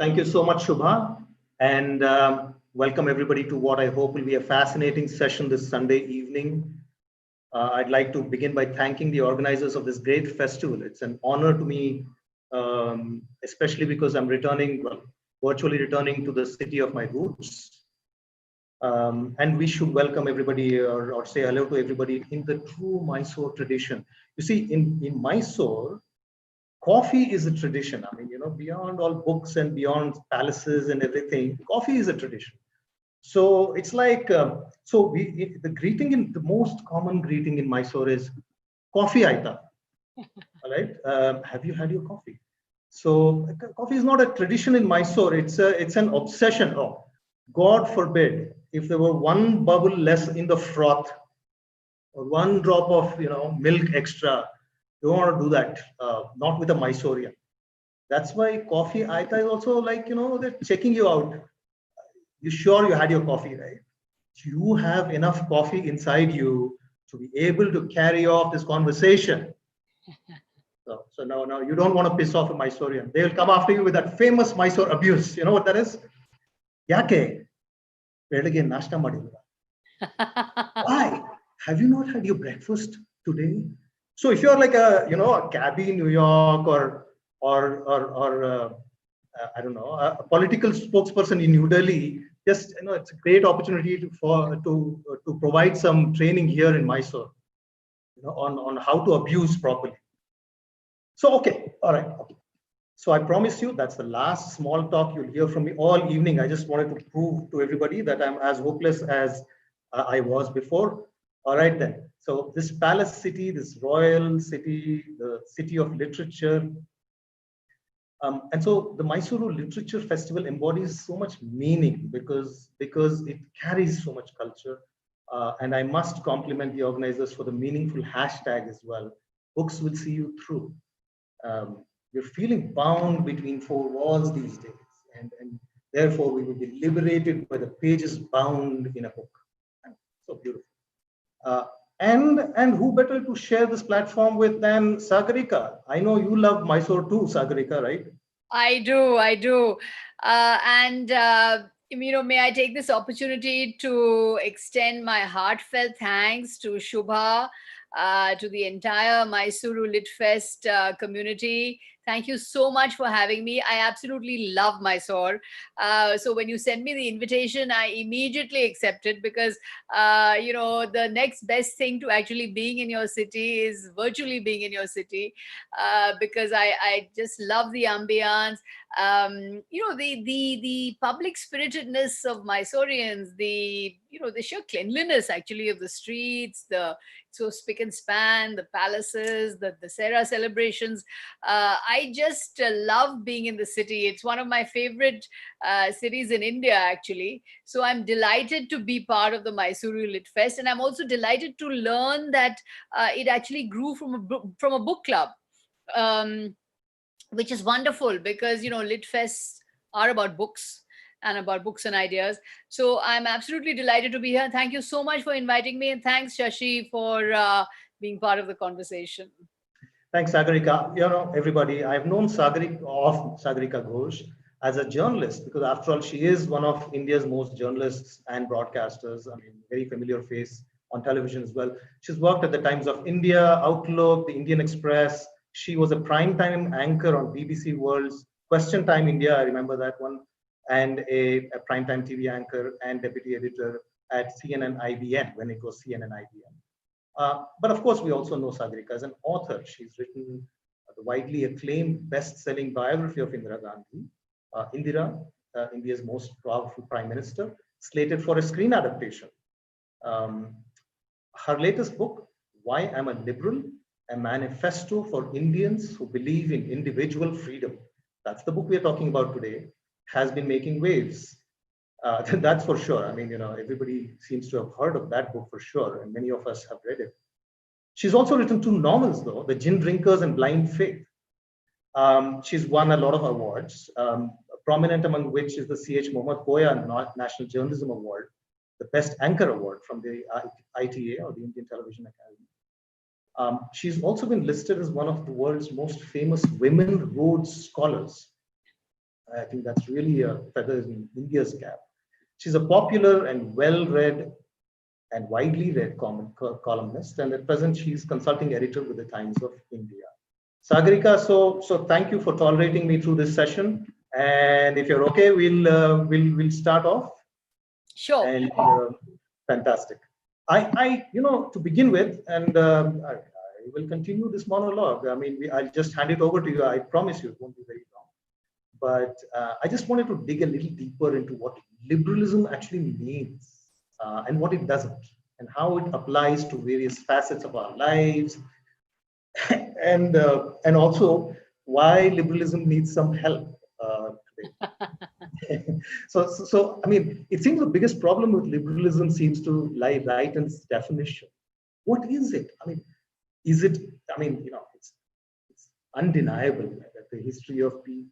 Thank you so much, Shubha, and welcome everybody to what I hope will be a fascinating session this Sunday evening. I'd like to begin by thanking the organizers of this great festival. It's an honor to me, especially because I'm returning, well, virtually returning to the city of my roots. And we should welcome everybody or say hello to everybody in the true Mysore tradition. You see, in Mysore, coffee is a tradition. I mean, beyond all books and beyond palaces and everything, coffee is a tradition. So it's like, the most common greeting in Mysore is coffee aita. All right. Have you had your coffee? So coffee is not a tradition in Mysore. It's an obsession. Oh, God forbid, if there were one bubble less in the froth or one drop of, milk extra, you don't want to do that. Not with a Mysorean. That's why coffee aita is also like, they're checking you out. You sure you had your coffee, right? You have enough coffee inside you to be able to carry off this conversation. So now you don't want to piss off a Mysorean. They'll come after you with that famous Mysore abuse. You know what that is? Yake? Belige nashta madila. Why? Have you not had your breakfast today? So if you're like a cabbie in New York or I don't know, a political spokesperson in New Delhi, just it's a great opportunity to provide some training here in Mysore, on how to abuse properly. So okay, all right. Okay. So I promise you that's the last small talk you'll hear from me all evening. I just wanted to prove to everybody that I'm as hopeless as I was before. All right then. So this palace city, this royal city, the city of literature. And so the Mysuru Literature Festival embodies so much meaning because it carries so much culture. And I must compliment the organizers for the meaningful hashtag as well. Books will see you through. We're feeling bound between four walls these days. And therefore we will be liberated by the pages bound in a book. So beautiful. And who better to share this platform with than Sagarika? I know you love Mysore too, Sagarika, right? I do. May I take this opportunity to extend my heartfelt thanks to Shubha, to the entire Mysuru Litfest community. Thank you so much for having me. I absolutely love Mysore. So when you send me the invitation, I immediately accepted because, the next best thing to actually being in your city is virtually being in your city, because I just love the ambience. The public spiritedness of Mysoreans, the sheer cleanliness actually of the streets, the so spick and span, the palaces, the Dasera celebrations. I just love being in the city. It's one of my favorite cities in India, actually. So I'm delighted to be part of the Mysuru Lit Fest, and I'm also delighted to learn that it actually grew from a book club. Which is wonderful because lit fests are about books and ideas. So I'm absolutely delighted to be here. Thank you so much for inviting me, and thanks Shashi for being part of the conversation. Thanks, Sagarika. Everybody, I've known Sagarika Ghose as a journalist because after all, she is one of India's most journalists and broadcasters. I mean, very familiar face on television as well. She's worked at the Times of India, Outlook, the Indian Express. She was a primetime anchor on BBC World's Question Time India. I remember that one. And a primetime TV anchor and deputy editor at CNN IBN when it was CNN IBN. But of course, we also know Sagarika as an author. She's written the widely acclaimed best-selling biography of Indira Gandhi, Indira, India's most powerful prime minister, slated for a screen adaptation. Her latest book, Why I'm a Liberal, a manifesto for Indians who believe in individual freedom. That's the book we are talking about today, has been making waves. That's for sure. I mean, everybody seems to have heard of that book for sure, and many of us have read it. She's also written two novels, though, The Gin Drinkers and Blind Faith. She's won a lot of awards, prominent among which is the C.H. Mohammad Koya National Journalism Award, the Best Anchor Award from the ITA, or the Indian Television Academy. She's also been listed as one of the world's most famous women Rhodes scholars. I think that's really a feather in India's cap. She's a popular and well-read and widely read columnist, and at present she's consulting editor with the Times of India. Sagarika, so thank you for tolerating me through this session, and if you're okay, we'll start off. Sure. And fantastic. To begin with, and I will continue this monologue. I mean, I'll just hand it over to you. I promise you it won't be very long. But I just wanted to dig a little deeper into what liberalism actually means and what it doesn't, and how it applies to various facets of our lives, and also why liberalism needs some help today. So I mean, it seems the biggest problem with liberalism seems to lie right in its definition. What is it? I mean, is it? I mean, it's undeniable that the history of people,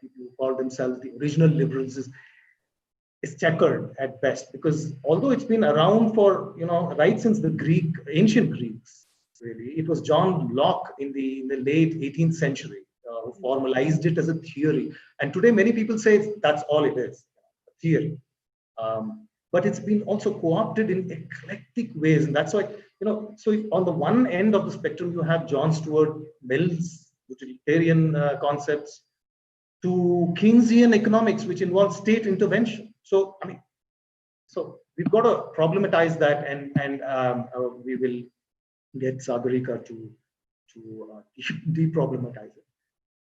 people who call themselves the original liberals is checkered at best, because although it's been around for right since the ancient Greeks, really, it was John Locke in the late 18th century who formalized it as a theory, and today many people say that's all it is, a theory. But it's been also co-opted in eclectic ways, and that's why so if on the one end of the spectrum you have John Stuart Mill's utilitarian concepts, to Keynesian economics, which involves state intervention. So I mean, so we've got to problematize that, and we will get Sagarika to deproblematize it.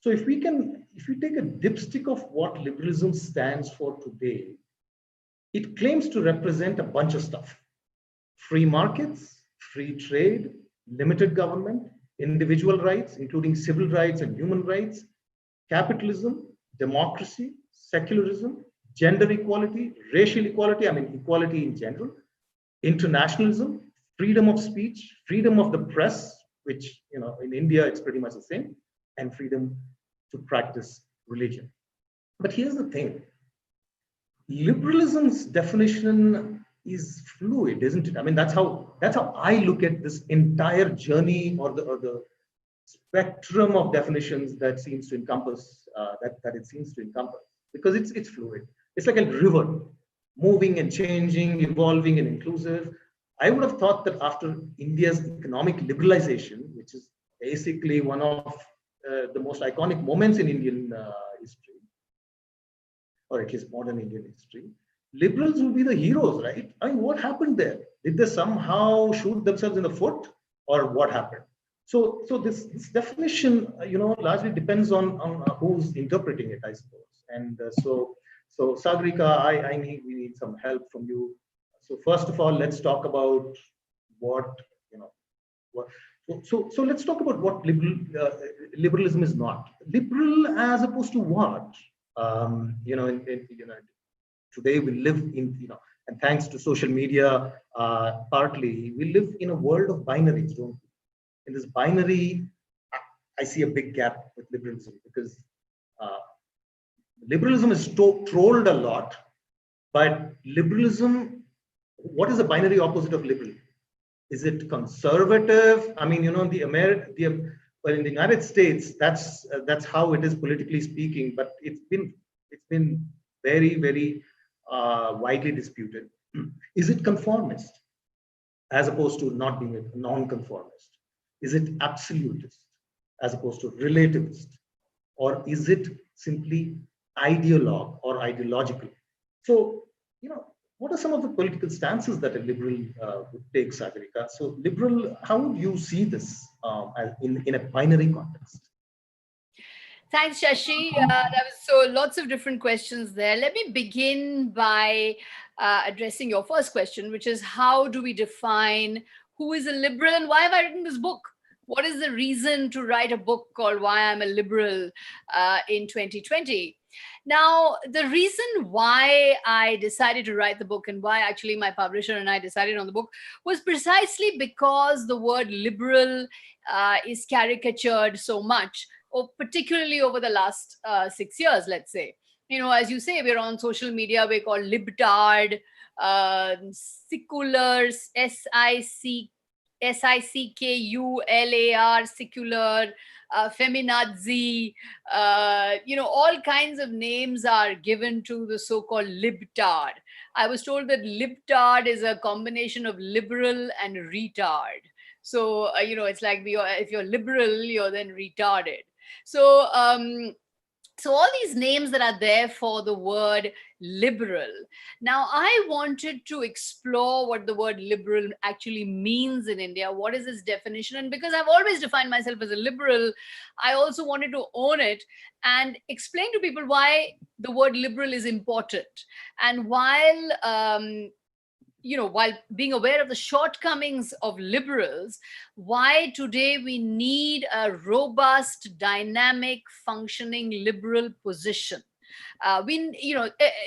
So if we take a dipstick of what liberalism stands for today, it claims to represent a bunch of stuff: free markets, free trade, limited government, individual rights, including civil rights and human rights, capitalism, democracy, secularism, gender equality, racial equality, I mean equality in general, internationalism, freedom of speech, freedom of the press, which in India it's pretty much the same, and freedom to practice religion. But here's the thing: liberalism's definition is fluid, isn't it? I mean, that's how I look at this entire journey, or the spectrum of definitions that seems to encompass that it seems to encompass, because it's fluid. It's like a river, moving and changing, evolving and inclusive. I would have thought that after India's economic liberalization, which is basically one of the most iconic moments in Indian history, or at least modern Indian history, liberals will be the heroes, right? I mean, what happened there? Did they somehow shoot themselves in the foot, or what happened? So this definition, largely depends on who's interpreting it, I suppose. And so Sagarika, we need some help from you. So first of all, let's talk about So let's talk about what liberalism is not. Liberal as opposed to what? Today we live in, and thanks to social media, partly, we live in a world of binaries, don't we? In this binary, I see a big gap with liberalism, because liberalism is trolled a lot, but liberalism, what is the binary opposite of liberal? Is it conservative? I mean, in the United States, that's how it is politically speaking, but it's been very, very widely disputed. Is it conformist as opposed to not being a non-conformist? Is it absolutist as opposed to relativist? Or is it simply ideologue or ideological? So, what are some of the political stances that a liberal would take, Sagarika? So liberal, how would you see this in a binary context? Thanks, Shashi. That was so lots of different questions there. Let me begin by addressing your first question, which is how do we define who is a liberal and why have I written this book? What is the reason to write a book called Why I'm a Liberal in 2020? Now, the reason why I decided to write the book and why actually my publisher and I decided on the book was precisely because the word liberal is caricatured so much, or particularly over the last 6 years, let's say. As you say, we're on social media, we're called libtard, seculars, SIC SICKULAR, secular, feminazi, all kinds of names are given to the so-called libtard. I was told that libtard is a combination of liberal and retard. So, it's like if you're liberal, you're then retarded. So, so all these names that are there for the word liberal. Now, I wanted to explore what the word liberal actually means in India. What is its definition? And because I've always defined myself as a liberal, I also wanted to own it and explain to people why the word liberal is important. And while being aware of the shortcomings of liberals, why today we need a robust, dynamic, functioning liberal position. We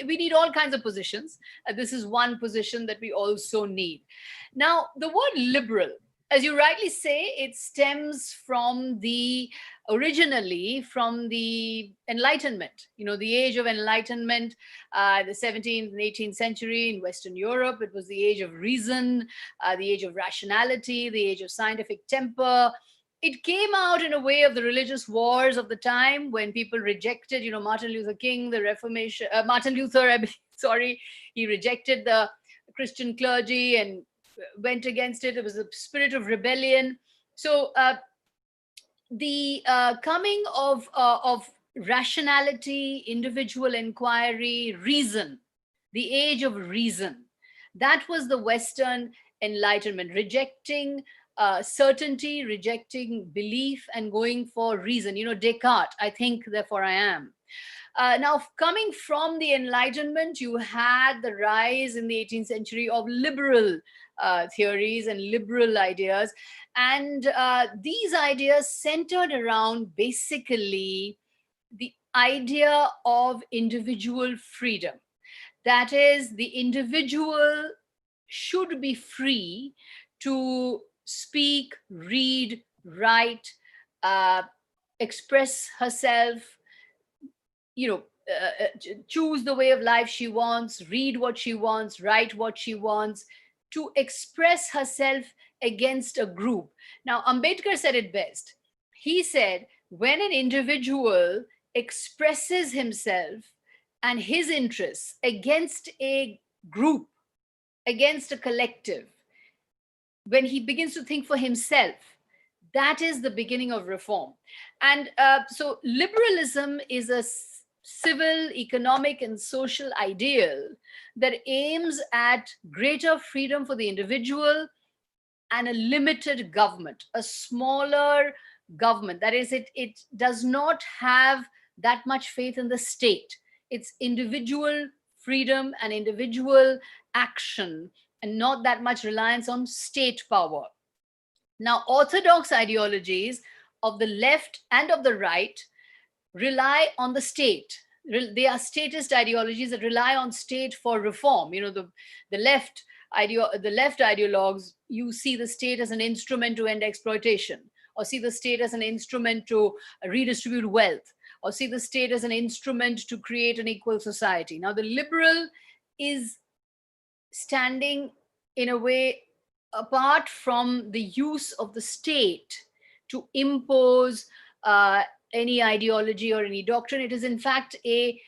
need all kinds of positions. This is one position that we also need. Now, the word liberal, as you rightly say, it stems originally from the Enlightenment, the age of Enlightenment, the 17th and 18th century in Western Europe. It was the age of reason, the age of rationality, the age of scientific temper. It came out in a way of the religious wars of the time when people rejected, Martin Luther King, the Reformation, Martin Luther, sorry, he rejected the Christian clergy and went against it. It was a spirit of rebellion. So the coming of rationality, individual inquiry, reason, the age of reason, that was the Western Enlightenment, rejecting certainty, rejecting belief, and going for reason. Descartes, I think, therefore I am. Now, coming from the Enlightenment, you had the rise in the 18th century of liberal theories and liberal ideas. And these ideas centered around basically the idea of individual freedom. That is, the individual should be free to speak, read, write, express herself, choose the way of life she wants, read what she wants, write what she wants, to express herself against a group. Now, Ambedkar said it best. He said, when an individual expresses himself and his interests against a group, against a collective, when he begins to think for himself, that is the beginning of reform. And so liberalism is a civil, economic, and social ideal that aims at greater freedom for the individual and a limited government, a smaller government. That is, it does not have that much faith in the state. It's individual freedom and individual action, and not that much reliance on state power. Now, orthodox ideologies of the left and of the right rely on the state. They are statist ideologies that rely on state for reform. The left ideologues, you see the state as an instrument to end exploitation, or see the state as an instrument to redistribute wealth, or see the state as an instrument to create an equal society. Now, the liberal is standing in a way apart from the use of the state to impose any ideology or any doctrine. It is in fact a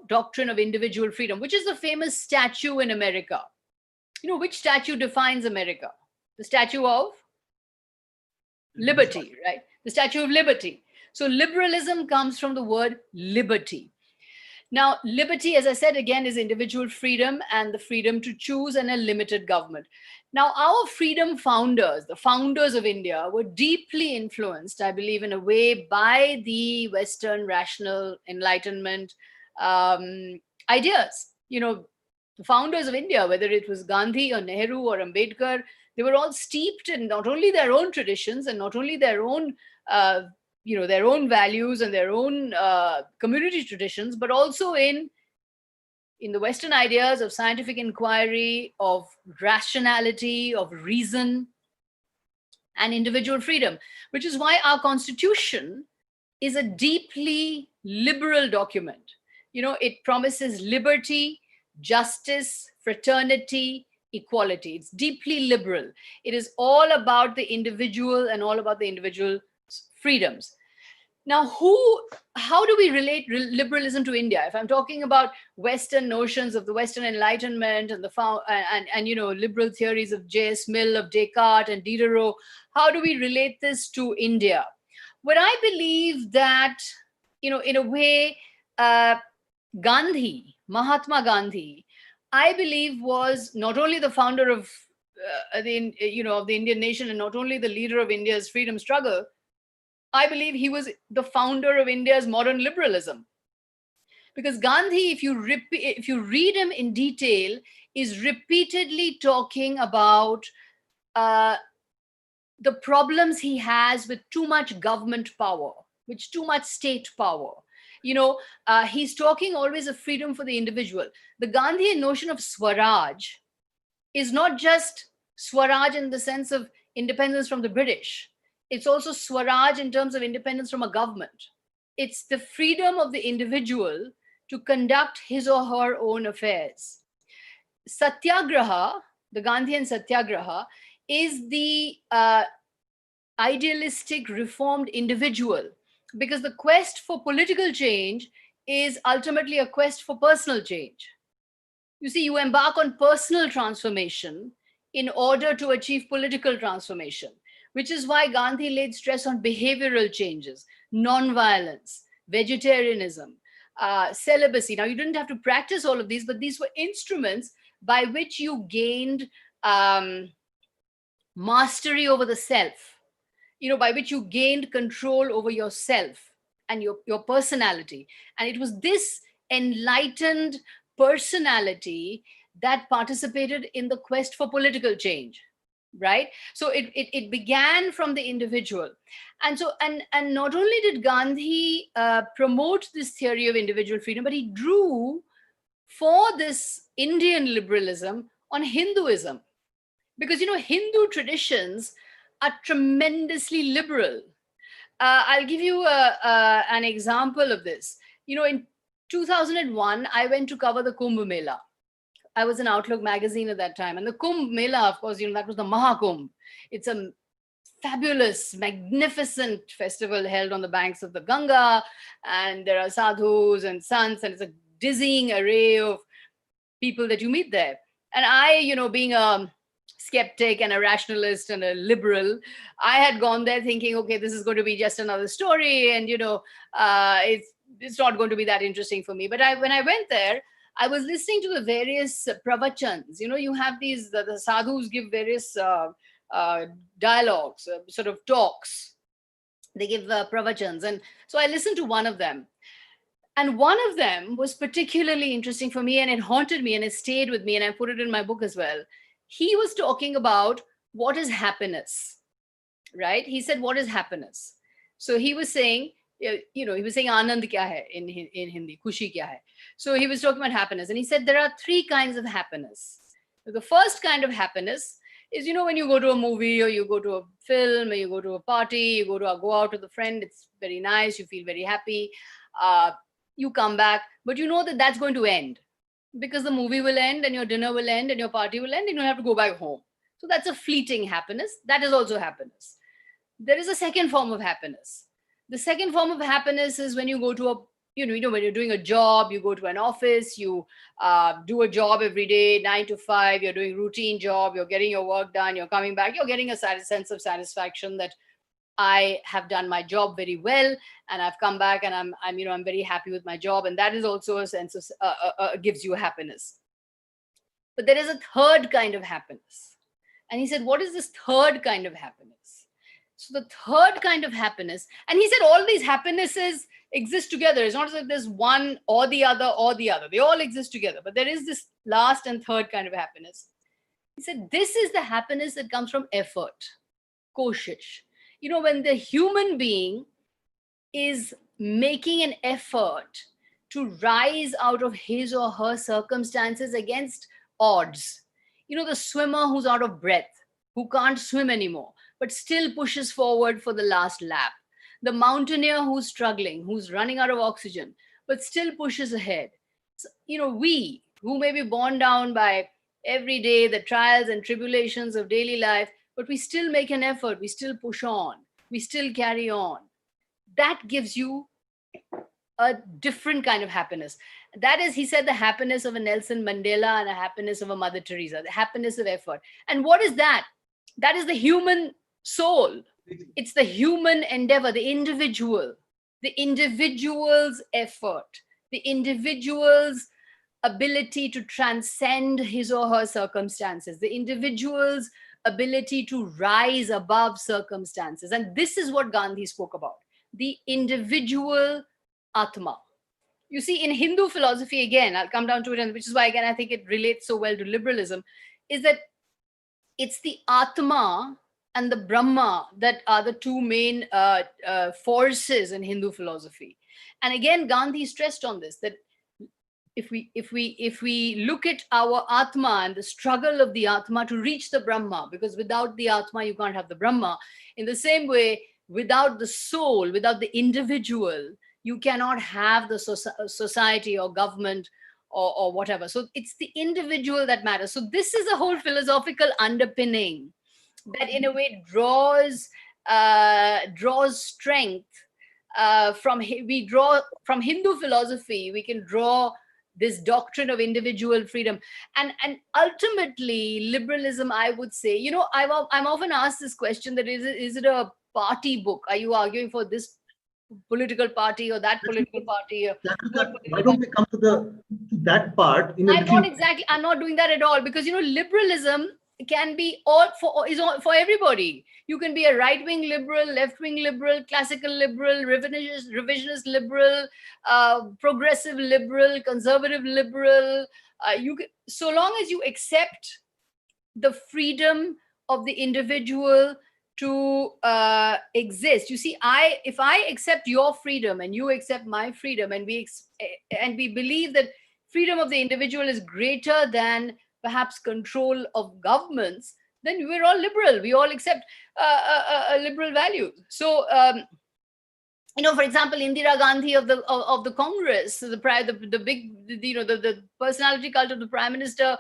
doctrine of individual freedom, which is the famous statue in America. Which statue defines America? The Statue of Liberty, right? The Statue of Liberty. So liberalism comes from the word liberty. Now, liberty, as I said again, is individual freedom and the freedom to choose and a limited government. Now, our freedom founders, the founders of India, were deeply influenced, I believe, in a way by the Western rational Enlightenment ideas. The founders of India, whether it was Gandhi or Nehru or Ambedkar, they were all steeped in not only their own traditions and not only their own their own values and their own community traditions, but also in the Western ideas of scientific inquiry, of rationality, of reason, and individual freedom, which is why our Constitution is a deeply liberal document. It promises liberty, justice, fraternity, equality. It's deeply liberal. It is all about the individual and all about the individual's freedoms. Now, how do we relate liberalism to India? If I'm talking about Western notions of the Western Enlightenment and liberal theories of J.S. Mill, of Descartes and Diderot, how do we relate this to India? Well, I believe that, in a way, Mahatma Gandhi, I believe, was not only the founder of of the Indian nation, and not only the leader of India's freedom struggle. I believe he was the founder of India's modern liberalism. Because Gandhi, if you read him in detail, is repeatedly talking about the problems he has with too much government power, with too much state power. He's talking always of freedom for the individual. The Gandhian notion of Swaraj is not just Swaraj in the sense of independence from the British. It's also Swaraj in terms of independence from a government. It's the freedom of the individual to conduct his or her own affairs. Satyagraha, the Gandhian Satyagraha, is the idealistic reformed individual, because the quest for political change is ultimately a quest for personal change. You see, you embark on personal transformation in order to achieve political transformation, which is why Gandhi laid stress on behavioral changes, non-violence, vegetarianism, celibacy. Now, you didn't have to practice all of these, but these were instruments by which you gained mastery over the self, by which you gained control over yourself and your personality. And it was this enlightened personality that participated in the quest for political change. Right? So it began from the individual. And so, and not only did Gandhi promote this theory of individual freedom, but he drew for this Indian liberalism on Hinduism. Because, Hindu traditions are tremendously liberal. I'll give you an example of this. In 2001, I went to cover the Kumbh Mela. I was in Outlook magazine at that time. And the Kumbh Mela, of course, that was the Mahakumbh. It's a fabulous, magnificent festival held on the banks of the Ganga. And there are sadhus and sants, and it's a dizzying array of people that you meet there. And I, being a skeptic and a rationalist and a liberal, I had gone there thinking, okay, this is going to be just another story. And, it's not going to be that interesting for me. But when I went there, I was listening to the various pravachans. You have these, the sadhus give various dialogues, sort of talks. They give pravachans. And so I listened to one of them. And one of them was particularly interesting for me, and it haunted me and it stayed with me, and I put it in my book as well. He was talking about what is happiness, right? He said, what is happiness? So he was saying, he was saying Anand kya hai in Hindi, Khushi kya hai. So he was talking about happiness, and he said there are three kinds of happiness. The first kind of happiness is, when you go to a movie or you go to a film or you go to a party, you go out with a friend, it's very nice, you feel very happy, you come back, but you know that that's going to end because the movie will end and your dinner will end and your party will end and you'll have to go back home. So that's a fleeting happiness. That is also happiness. There is a second form of happiness. The second form of happiness is when you go to when you're doing a job, you go to an office, you do a job every day, 9 to 5, you're doing routine job, you're getting your work done, you're coming back, you're getting a sense of satisfaction that I have done my job very well, and I've come back and I'm very happy with my job. And that is also a sense of, gives you happiness. But there is a third kind of happiness. And he said, what is this third kind of happiness? So the third kind of happiness, and he said all these happinesses exist together. It's not as if there's one or the other or the other. They all exist together. But there is this last and third kind of happiness. He said, this is the happiness that comes from effort, koshish. When the human being is making an effort to rise out of his or her circumstances against odds. The swimmer who's out of breath, who can't swim anymore, but still pushes forward for the last lap. The mountaineer who's struggling, who's running out of oxygen, but still pushes ahead. So, we, who may be borne down by every day, the trials and tribulations of daily life, but we still make an effort, we still push on, we still carry on. That gives you a different kind of happiness. That is, he said, the happiness of a Nelson Mandela and a happiness of a Mother Teresa, the happiness of effort. And what is that? That is the human soul. It's the human endeavor, the individual's effort, the individual's ability to transcend his or her circumstances, the individual's ability to rise above circumstances. And this is what Gandhi spoke about, the individual Atma. You see, in Hindu philosophy, again, I'll come down to it, and which is why, again, I think it relates so well to liberalism, is that it's the Atma and the Brahma that are the two main forces in Hindu philosophy. And again, Gandhi stressed on this, that if we look at our Atma and the struggle of the Atma to reach the Brahma, because without the Atma, you can't have the Brahma. In the same way, without the soul, without the individual, you cannot have the society or government or whatever. So it's the individual that matters. So this is a whole philosophical underpinning that in a way draws strength from Hindu philosophy. We can draw this doctrine of individual freedom, and ultimately liberalism, I would say, you know, I'm often asked this question, that is it a party book? Are you arguing for this political party or that political party? Why don't we come to that part in a I'm not doing that at all, because, you know, liberalism can be all for everybody. You can be a right-wing liberal, left-wing liberal, classical liberal, revisionist liberal, progressive liberal, conservative liberal. So long as you accept the freedom of the individual to exist. You see, if I accept your freedom and you accept my freedom, and we believe that freedom of the individual is greater than perhaps control of governments, then we're all liberal. We all accept liberal values. So, you know, for example, Indira Gandhi of the Congress, the big, you know, the personality cult of the prime minister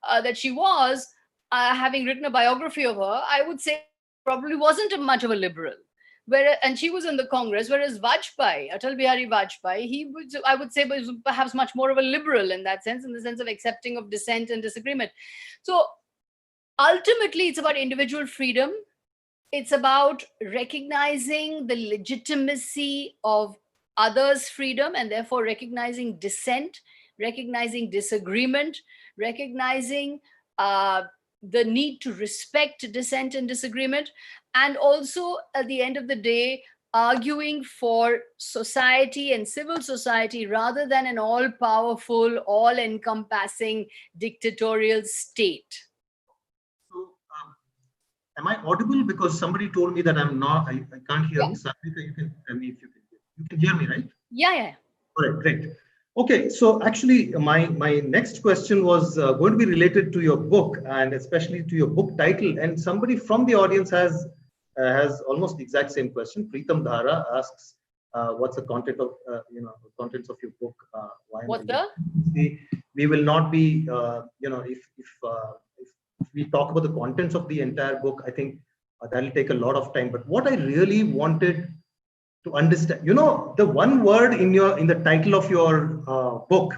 that she was, having written a biography of her, I would say probably wasn't much of a liberal. And she was in the Congress, whereas Vajpayee, Atal Bihari Vajpayee, I would say, was perhaps much more of a liberal in that sense, in the sense of accepting of dissent and disagreement. So ultimately, it's about individual freedom. It's about recognizing the legitimacy of others' freedom, and therefore recognizing dissent, recognizing disagreement, recognizing the need to respect dissent and disagreement, and also at the end of the day, arguing for society and civil society rather than an all-powerful, all-encompassing dictatorial state. So, am I audible? Because somebody told me that I'm not. I can't hear me. Sagarika, you can tell me if you can hear me, right? Yeah. All right, great. Okay, so actually, my next question was going to be related to your book, and especially to your book title. And somebody from the audience has almost the exact same question. Preetam Dhara asks, "What's the content of contents of your book? We will not be if we talk about the contents of the entire book, I think that'll take a lot of time. But what I really wanted to understand, you know, the one word in the title of your book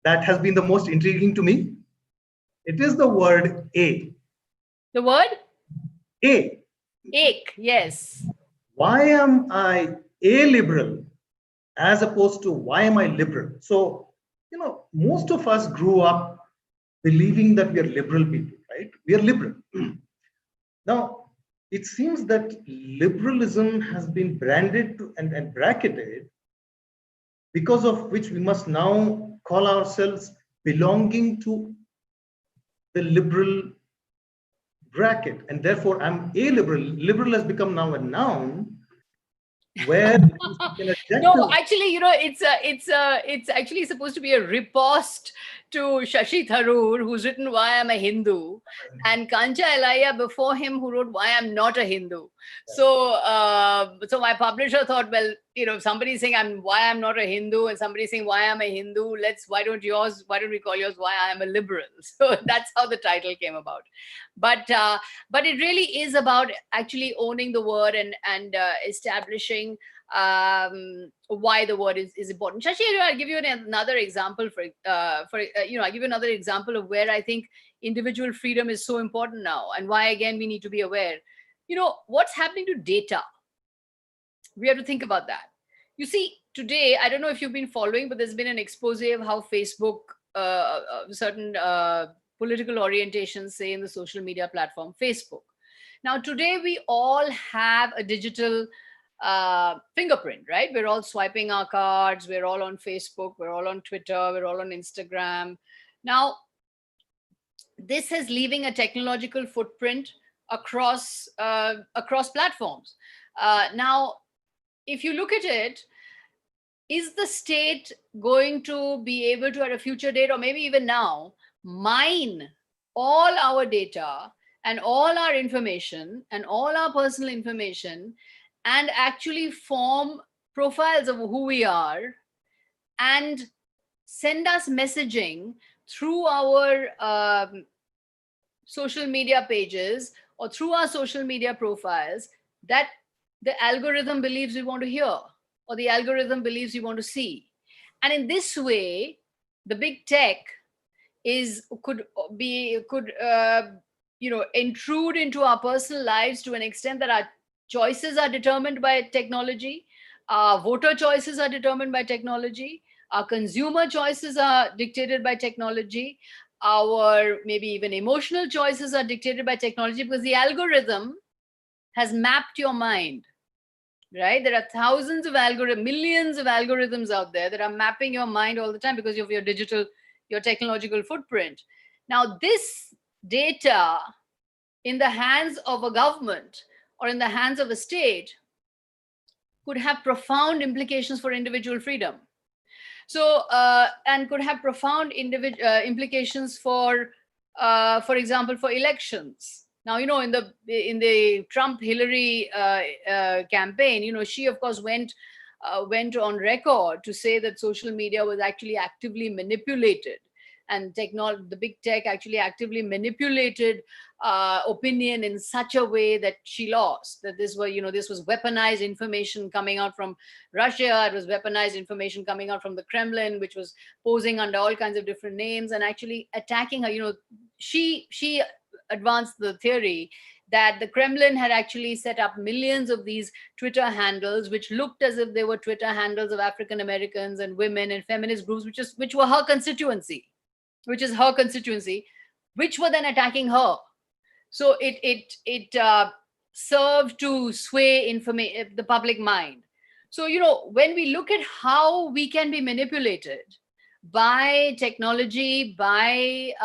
that has been the most intriguing to me, it is the word A. The word? A. Ache, yes. Why am I a liberal as opposed to why am I liberal? So, you know, most of us grew up believing that we are liberal people, right? We are liberal. Now, it seems that liberalism has been branded and bracketed, because of which we must now call ourselves belonging to the liberal bracket, and therefore I'm a liberal. Liberal has become now a noun. Where no, actually, you know, it's actually supposed to be a riposte to Shashidhar, who's written "Why I'm a Hindu," and Kancha Elaya before him, who wrote "Why I'm Not a Hindu." So, so my publisher thought, well, somebody's saying why I'm not a Hindu, and somebody's saying why I'm a Hindu. Why don't we call yours why I am a liberal? So that's how the title came about. But it really is about actually owning the word and establishing why the word is important. Shashi, I'll give you another example I'll give you another example of where I think individual freedom is so important now, and why again we need to be aware. What's happening to data? We have to think about that. You see, today, I don't know if you've been following, but there's been an expose of how Facebook, certain political orientations, say in the social media platform, Facebook. Now, today, we all have a digital fingerprint, right? We're all swiping our cards. We're all on Facebook. We're all on Twitter. We're all on Instagram. Now, this is leaving a technological footprint across platforms. Now, if you look at it, is the state going to be able to, at a future date, or maybe even now, mine all our data and all our information and all our personal information and actually form profiles of who we are and send us messaging through our social media pages or through our social media profiles that the algorithm believes we want to hear, or the algorithm believes we want to see? And in this way, the big tech could intrude into our personal lives to an extent that our choices are determined by technology, our voter choices are determined by technology, our consumer choices are dictated by technology, our maybe even emotional choices are dictated by technology, because the algorithm has mapped your mind, right? There are thousands of millions of algorithms out there that are mapping your mind all the time because of your technological footprint. Now, this data in the hands of a government or in the hands of a state could have profound implications for individual freedom. So, and could have profound implications for example, for elections. Now, in the Trump-Hillary campaign, she of course went on record to say that social media was actually actively manipulated, and the big tech actually actively manipulated opinion in such a way that she lost. That this was weaponized information coming out from Russia. It was weaponized information coming out from the Kremlin, which was posing under all kinds of different names and actually attacking her. She advanced the theory that the Kremlin had actually set up millions of these Twitter handles, which looked as if they were Twitter handles of African Americans and women and feminist groups, which were her constituency, which were then attacking her. So it served to sway the public mind. So, when we look at how we can be manipulated by technology, by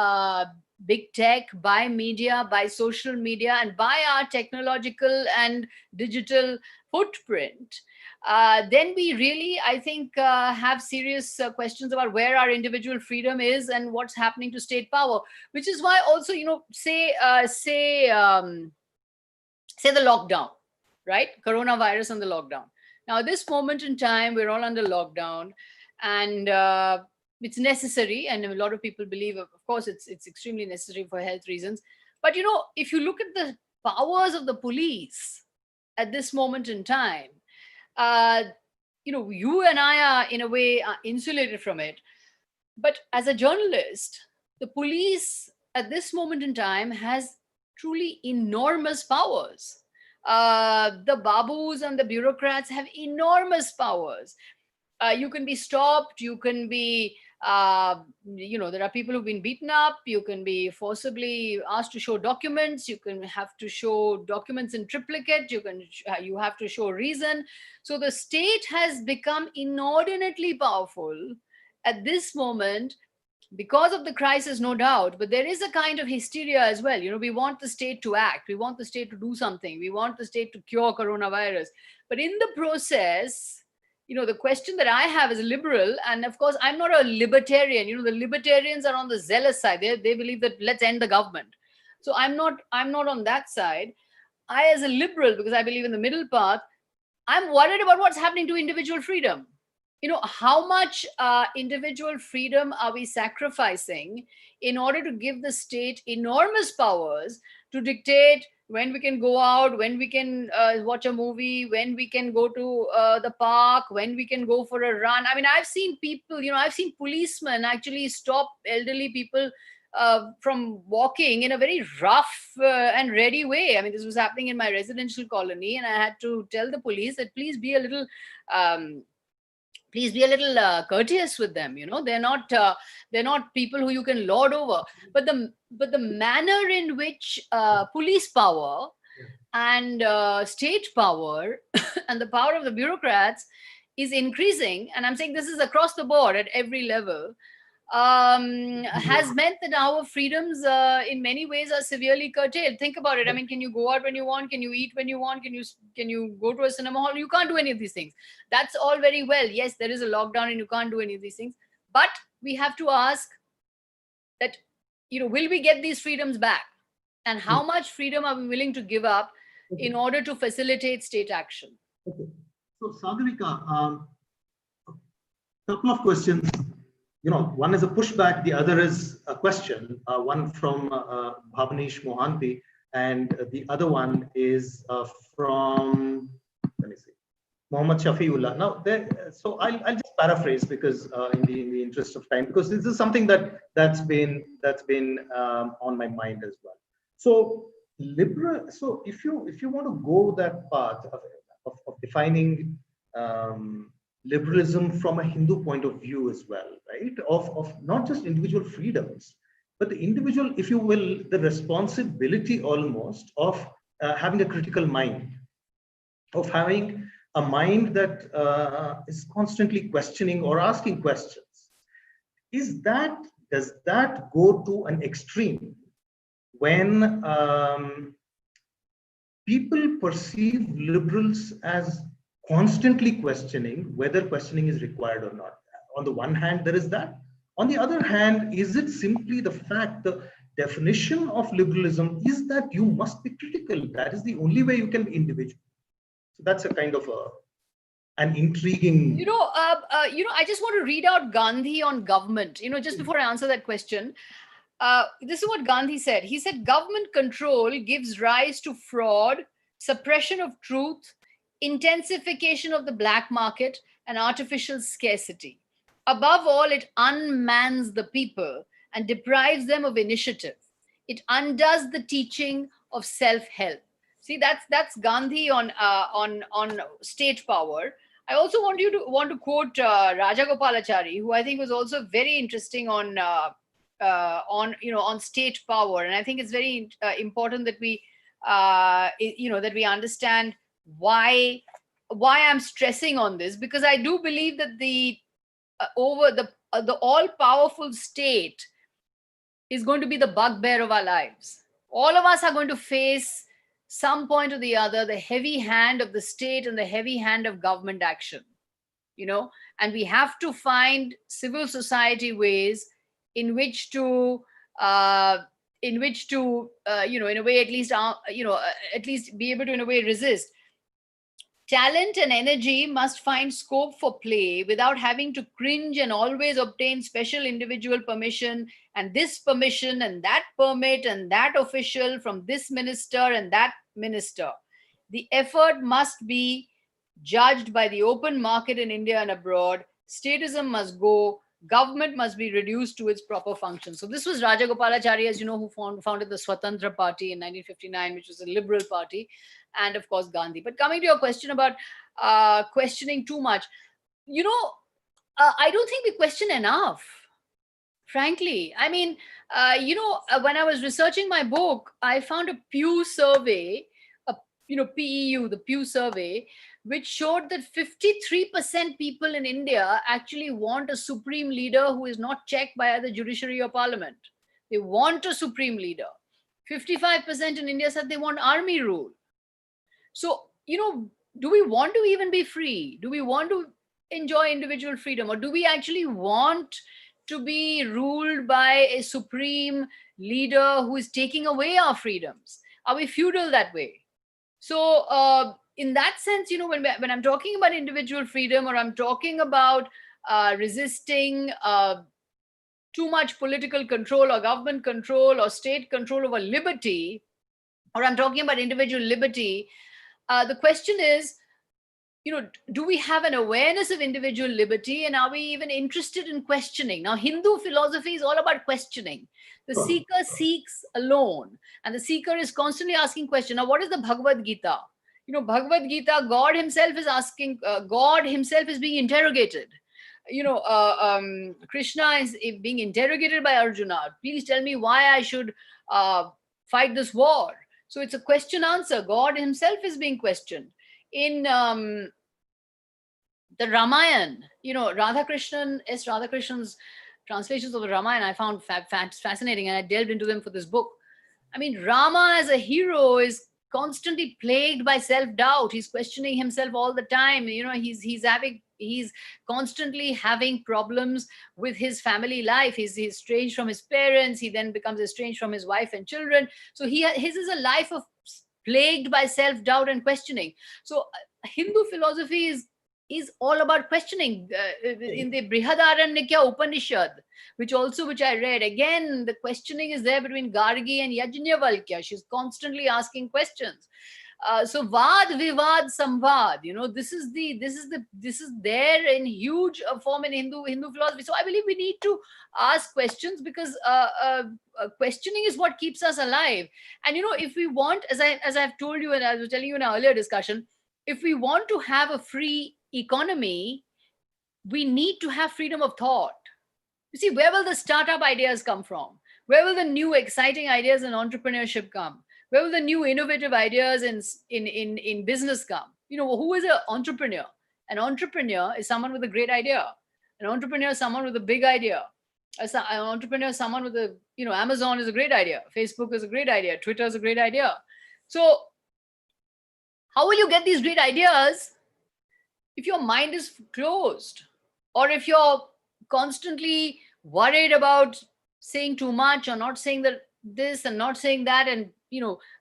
big tech, by media, by social media, and by our technological and digital footprint, then we really, I think, have serious questions about where our individual freedom is and what's happening to state power. Which is why also, say the lockdown, right? Coronavirus and the lockdown. Now, at this moment in time, we're all under lockdown, and it's necessary, and a lot of people believe, of course, it's extremely necessary for health reasons. But if you look at the powers of the police at this moment in time, you and I are in a way insulated from it. But as a journalist, the police at this moment in time has truly enormous powers. The babus and the bureaucrats have enormous powers. You can be stopped, you can be there are people who've been beaten up, you can be forcibly asked to show documents, you can have to show documents in triplicate, you have to show reason. So the state has become inordinately powerful at this moment because of the crisis, no doubt, but there is a kind of hysteria as well. We want the state to act, we want the state to do something, we want the state to cure coronavirus. But in the process, the question that I have as a liberal, and of course, I'm not a libertarian. The libertarians are on the zealous side. They believe that let's end the government. So I'm not on that side. I, as a liberal, because I believe in the middle path, I'm worried about what's happening to individual freedom. How much individual freedom are we sacrificing in order to give the state enormous powers to dictate when we can go out, when we can watch a movie, when we can go to the park, when we can go for a run? I mean, I've seen people, I've seen policemen actually stop elderly people from walking in a very rough and ready way. I mean, this was happening in my residential colony, and I had to tell the police that please be a little um, courteous with them. They're not people who you can lord over. But the manner in which police power and state power and the power of the bureaucrats is increasing, and I'm saying this is across the board at every level, has meant that our freedoms in many ways are severely curtailed. Think about it. I mean, can you go out when you want? Can you eat when you want? Can you go to a cinema hall? You can't do any of these things. That's all very well. Yes, there is a lockdown and you can't do any of these things. But we have to ask that, will we get these freedoms back? And how much freedom are we willing to give up in order to facilitate state action? Okay. So, Sagarika, couple of questions. One is a pushback, the other is a question. One from Bhavanish Mohanty, and the other one is from, let me see, Mohammad Shafiullah. Now, so I'll just paraphrase because in the interest of time, because this is something that's been on my mind as well. So So if you want to go that path of defining liberalism from a Hindu point of view as well, right? Of not just individual freedoms, but the individual, if you will, the responsibility almost of having a critical mind, of having a mind that is constantly questioning or asking questions. Does that go to an extreme when people perceive liberals as constantly questioning whether questioning is required or not? On the one hand, there is that. On the other hand, is it simply the fact, the definition of liberalism is that you must be critical? That is the only way you can be individual. So that's a kind of an intriguing. I just want to read out Gandhi on government. Just before I answer that question, this is what Gandhi said. He said, "Government control gives rise to fraud, suppression of truth, intensification of the black market, and artificial scarcity. Above all, it unmans the people and deprives them of initiative. It undoes the teaching of self-help." See, that's Gandhi on state power. I also want to quote Rajagopalachari, who I think was also very interesting on state power, and I think it's very important that we that we understand why I'm stressing on this, because I do believe that the all-powerful state is going to be the bugbear of our lives. All of us are going to face some point or the other the heavy hand of the state and the heavy hand of government action, and we have to find civil society ways in which to in a way at least be able to in a way resist. Talent and energy must find scope for play without having to cringe and always obtain special individual permission, and this permission and that permit and that official from this minister and that minister. The effort must be judged by the open market in India and abroad. Statism must go. Government must be reduced to its proper function. So this was Rajagopalachari, as you know, who founded the Swatantra Party in 1959, which was a liberal party, and of course Gandhi. But coming to your question about questioning too much, I don't think we question enough, frankly. I mean, when I was researching my book, I found a Pew survey, PEU, the Pew survey, which showed that 53% people in India actually want a supreme leader who is not checked by either judiciary or parliament. They want a supreme leader. 55% in India said they want army rule. So, do we want to even be free? Do we want to enjoy individual freedom? Or do we actually want to be ruled by a supreme leader who is taking away our freedoms? Are we feudal that way? So, in that sense, when I'm talking about individual freedom, or I'm talking about resisting too much political control or government control or state control over liberty, or I'm talking about individual liberty, the question is, do we have an awareness of individual liberty, and are we even interested in questioning? Now, Hindu philosophy is all about questioning. The seeker seeks alone, and the seeker is constantly asking questions. Now, what is the Bhagavad Gita? Bhagavad Gita, God himself is asking, God himself is being interrogated. Krishna is being interrogated by Arjuna. Please tell me why I should fight this war. So it's a question answer. God himself is being questioned. In the Ramayana, Radhakrishnan's translations of the Ramayana, I found fascinating, and I delved into them for this book. I mean, Rama as a hero is constantly plagued by self-doubt. He's questioning himself all the time. He's constantly having problems with his family life. He's estranged from his parents. He then becomes estranged from his wife and children. So his is a life of plagued by self-doubt and questioning. So Hindu philosophy is all about questioning. In the Brihadaranyaka Upanishad, which I read, again, the questioning is there between Gargi and Yajnavalkya. She's constantly asking questions. So Vad, Vivad, Samvad, this is there in huge form in Hindu philosophy. So I believe we need to ask questions, because questioning is what keeps us alive. And if we want, as I've told you, and I was telling you in our earlier discussion, if we want to have a free economy, we need to have freedom of thought. You see, where will the startup ideas come from? Where will the new exciting ideas in entrepreneurship come? Where will the new innovative ideas in business come? Who is an entrepreneur? An entrepreneur is someone with a great idea. An entrepreneur is someone with a big idea. An entrepreneur is someone with Amazon is a great idea. Facebook is a great idea. Twitter is a great idea. So how will you get these great ideas if your mind is closed, or if you're constantly worried about saying too much, or not saying this and not saying that, and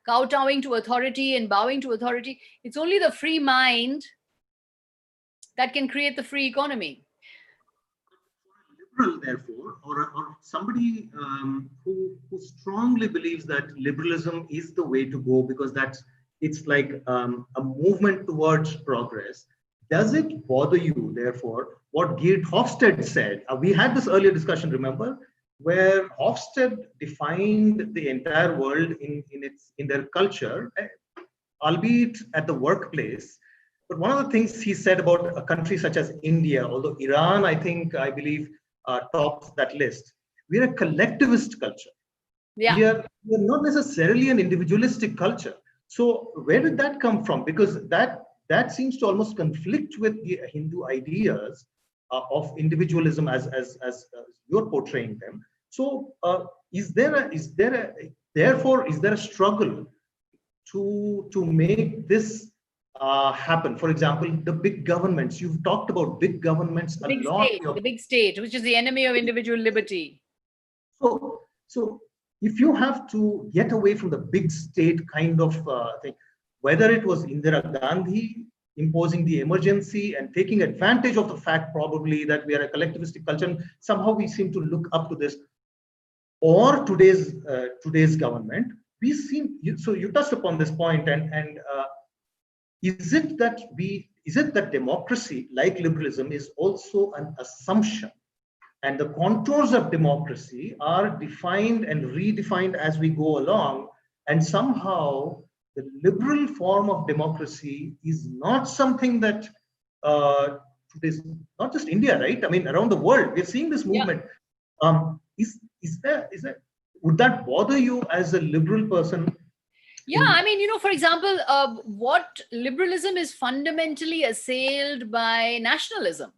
kowtowing to authority and bowing to authority? It's only the free mind that can create the free economy. Liberal, therefore, or somebody who strongly believes that liberalism is the way to go, because it's like a movement towards progress. Does it bother you, therefore, what Geert Hofstede said? We had this earlier discussion, remember, where Hofstede defined the entire world in their culture, albeit at the workplace. But one of the things he said about a country such as India, although Iran, I believe, tops that list, we're a collectivist culture. Yeah. We are not necessarily an individualistic culture. So where did that come from? Because that seems to almost conflict with the Hindu ideas of individualism as you're portraying them. So is there a struggle to make this happen? For example, the big governments. You've talked about big governments a lot. The big state, which is the enemy of individual liberty. So if you have to get away from the big state kind of thing, whether it was Indira Gandhi imposing the emergency and taking advantage of the fact probably that we are a collectivistic culture, and somehow we seem to look up to this, or today's government, so you touched upon this point, and is it that democracy, like liberalism, is also an assumption, and the contours of democracy are defined and redefined as we go along, and somehow the liberal form of democracy is not something that today's, not just India, right? I mean, around the world, we're seeing this movement. Yeah. Would that bother you as a liberal person? Yeah, I mean, for example, what liberalism is fundamentally assailed by nationalism.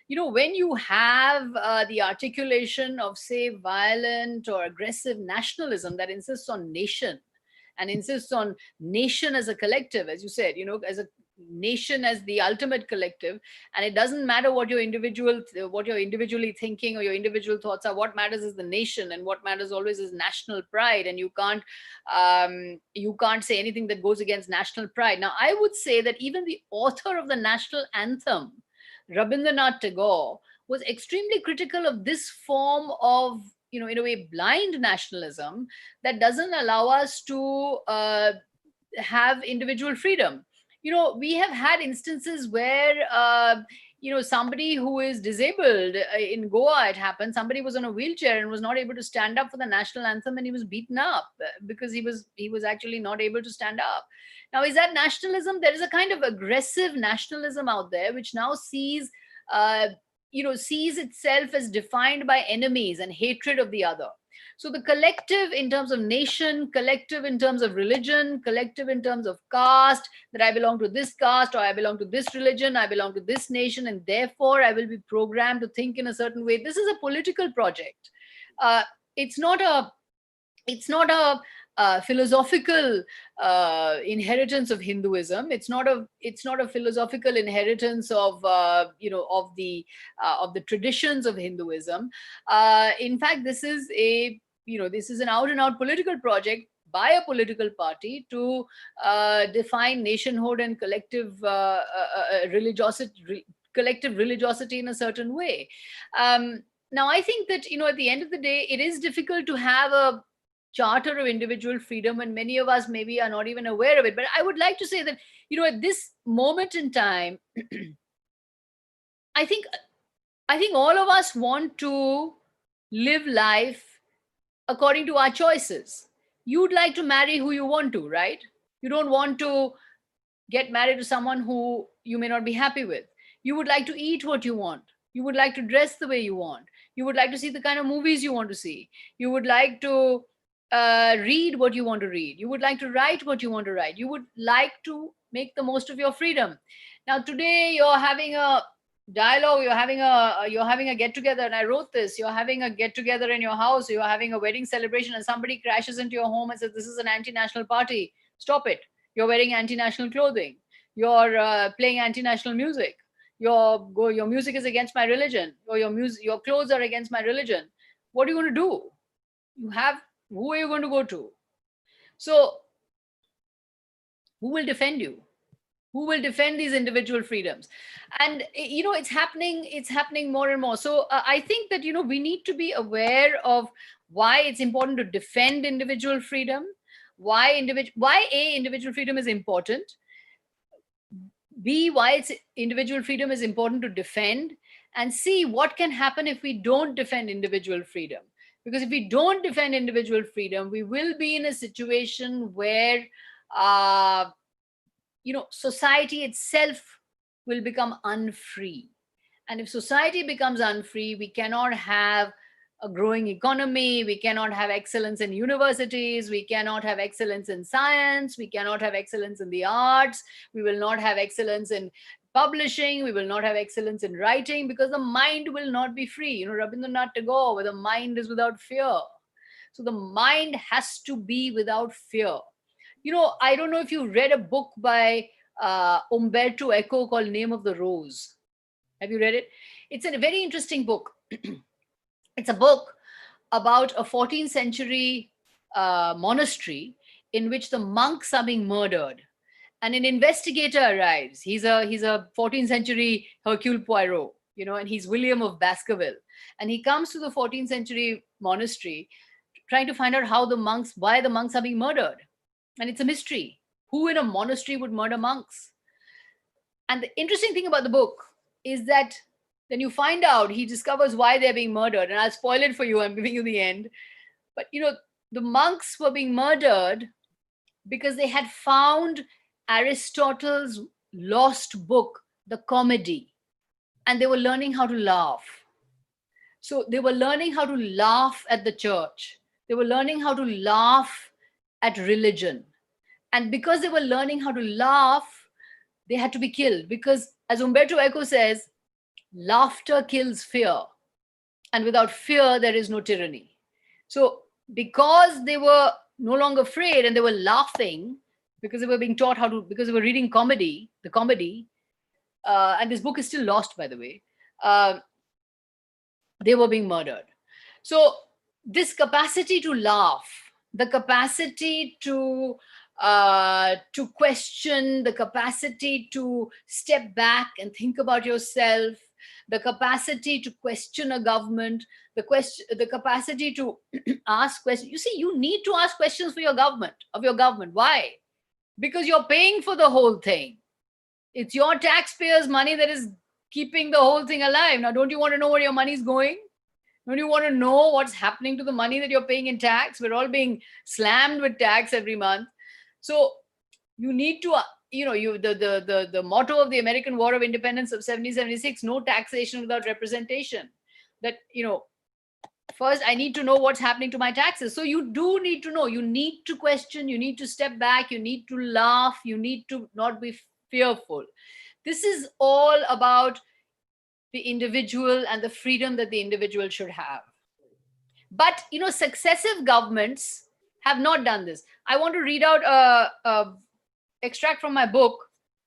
When you have the articulation of, say, violent or aggressive nationalism that insists on nation and insists on nation as a collective, as you said, as a nation as the ultimate collective, and it doesn't matter what you're individually thinking or your individual thoughts are. What matters is the nation, and what matters always is national pride, and you can't say anything that goes against national pride. Now, I would say that even the author of the national anthem, Rabindranath Tagore, was extremely critical of this form of, in a way, blind nationalism that doesn't allow us to have individual freedom. We have had instances where somebody who is disabled, in Goa it happened, somebody was on a wheelchair and was not able to stand up for the national anthem, and he was beaten up because he was actually not able to stand up. Now, is that nationalism? There is a kind of aggressive nationalism out there which now sees itself as defined by enemies and hatred of the other. So the collective in terms of nation, collective in terms of religion, collective in terms of caste, that I belong to this caste, or I belong to this religion, I belong to this nation, and therefore I will be programmed to think in a certain way. This is a political project. It's not a philosophical inheritance of Hinduism. It's not a philosophical inheritance of the traditions of Hinduism. In fact, this is an out and out political project by a political party to define nationhood and collective religiosity in a certain way. Now, I think that at the end of the day, it is difficult to have a charter of individual freedom, and many of us maybe are not even aware of it. But I would like to say that at this moment in time, I think all of us want to live life according to our choices. You'd like to marry who you want to, right? You don't want to get married to someone who you may not be happy with. You would like to eat what you want. You would like to dress the way you want. You would like to see the kind of movies you want to see. You would like to read what you want to read. You would like to write what you want to write. You would like to make the most of your freedom. Now, today you're having a dialogue, you're having a get together, and I wrote this. You're having a get together in your house, you're having a wedding celebration, and somebody crashes into your home and says, "This is an anti-national party. Stop it. You're wearing anti-national clothing. You're playing anti-national music. Your music is against my religion, or your clothes are against my religion." What are you going to do? Who are you going to go to? So who will defend you? Who will defend these individual freedoms? And it's happening more and more. So I think that we need to be aware of why it's important to defend individual freedom, why individual freedom is important, B, why individual freedom is important to defend, and C, what can happen if we don't defend individual freedom. Because if we don't defend individual freedom, we will be in a situation where, society itself will become unfree. And if society becomes unfree, we cannot have a growing economy, we cannot have excellence in universities, we cannot have excellence in science, we cannot have excellence in the arts, we will not have excellence in publishing, we will not have excellence in writing, because the mind will not be free. Rabindranath Tagore, where the mind is without fear. So the mind has to be without fear. I don't know if you read a book by Umberto Eco called Name of the Rose. Have you read it? It's a very interesting book. It's a book about a 14th century monastery in which the monks are being murdered. And an investigator arrives. He's a 14th century Hercule Poirot, and he's William of Baskerville. And he comes to the 14th century monastery trying to find out why the monks are being murdered. And it's a mystery. Who in a monastery would murder monks? And the interesting thing about the book is that then you find out, he discovers why they're being murdered. And I'll spoil it for you. I'm giving you the end. But, the monks were being murdered because they had found Aristotle's lost book, The Comedy, and they were learning how to laugh. So they were learning how to laugh at the church. They were learning how to laugh at religion. And because they were learning how to laugh, they had to be killed. Because, as Umberto Eco says, laughter kills fear. And without fear, there is no tyranny. So because they were no longer afraid and they were laughing, because they were being taught because they were reading the comedy, and this book is still lost, by the way. They were being murdered. So this capacity to laugh, the capacity to question, the capacity to step back and think about yourself, the capacity to question a government, the capacity to ask questions. You see, you need to ask questions for your government. Why? Because you're paying for the whole thing. It's your taxpayers' money that is keeping the whole thing alive. Now, don't you want to know where your money is going? Don't you want to know what's happening to the money that you're paying in tax? We're all being slammed with tax every month. So you need to, the motto of the American War of Independence of 1776, no taxation without representation. That, first I need to know what's happening to my taxes. So you do need to know, you need to question, you need to step back, you need to laugh, you need to not be fearful. This is all about the individual and the freedom that the individual should have. But, successive governments have not done this. I want to read out a extract from my book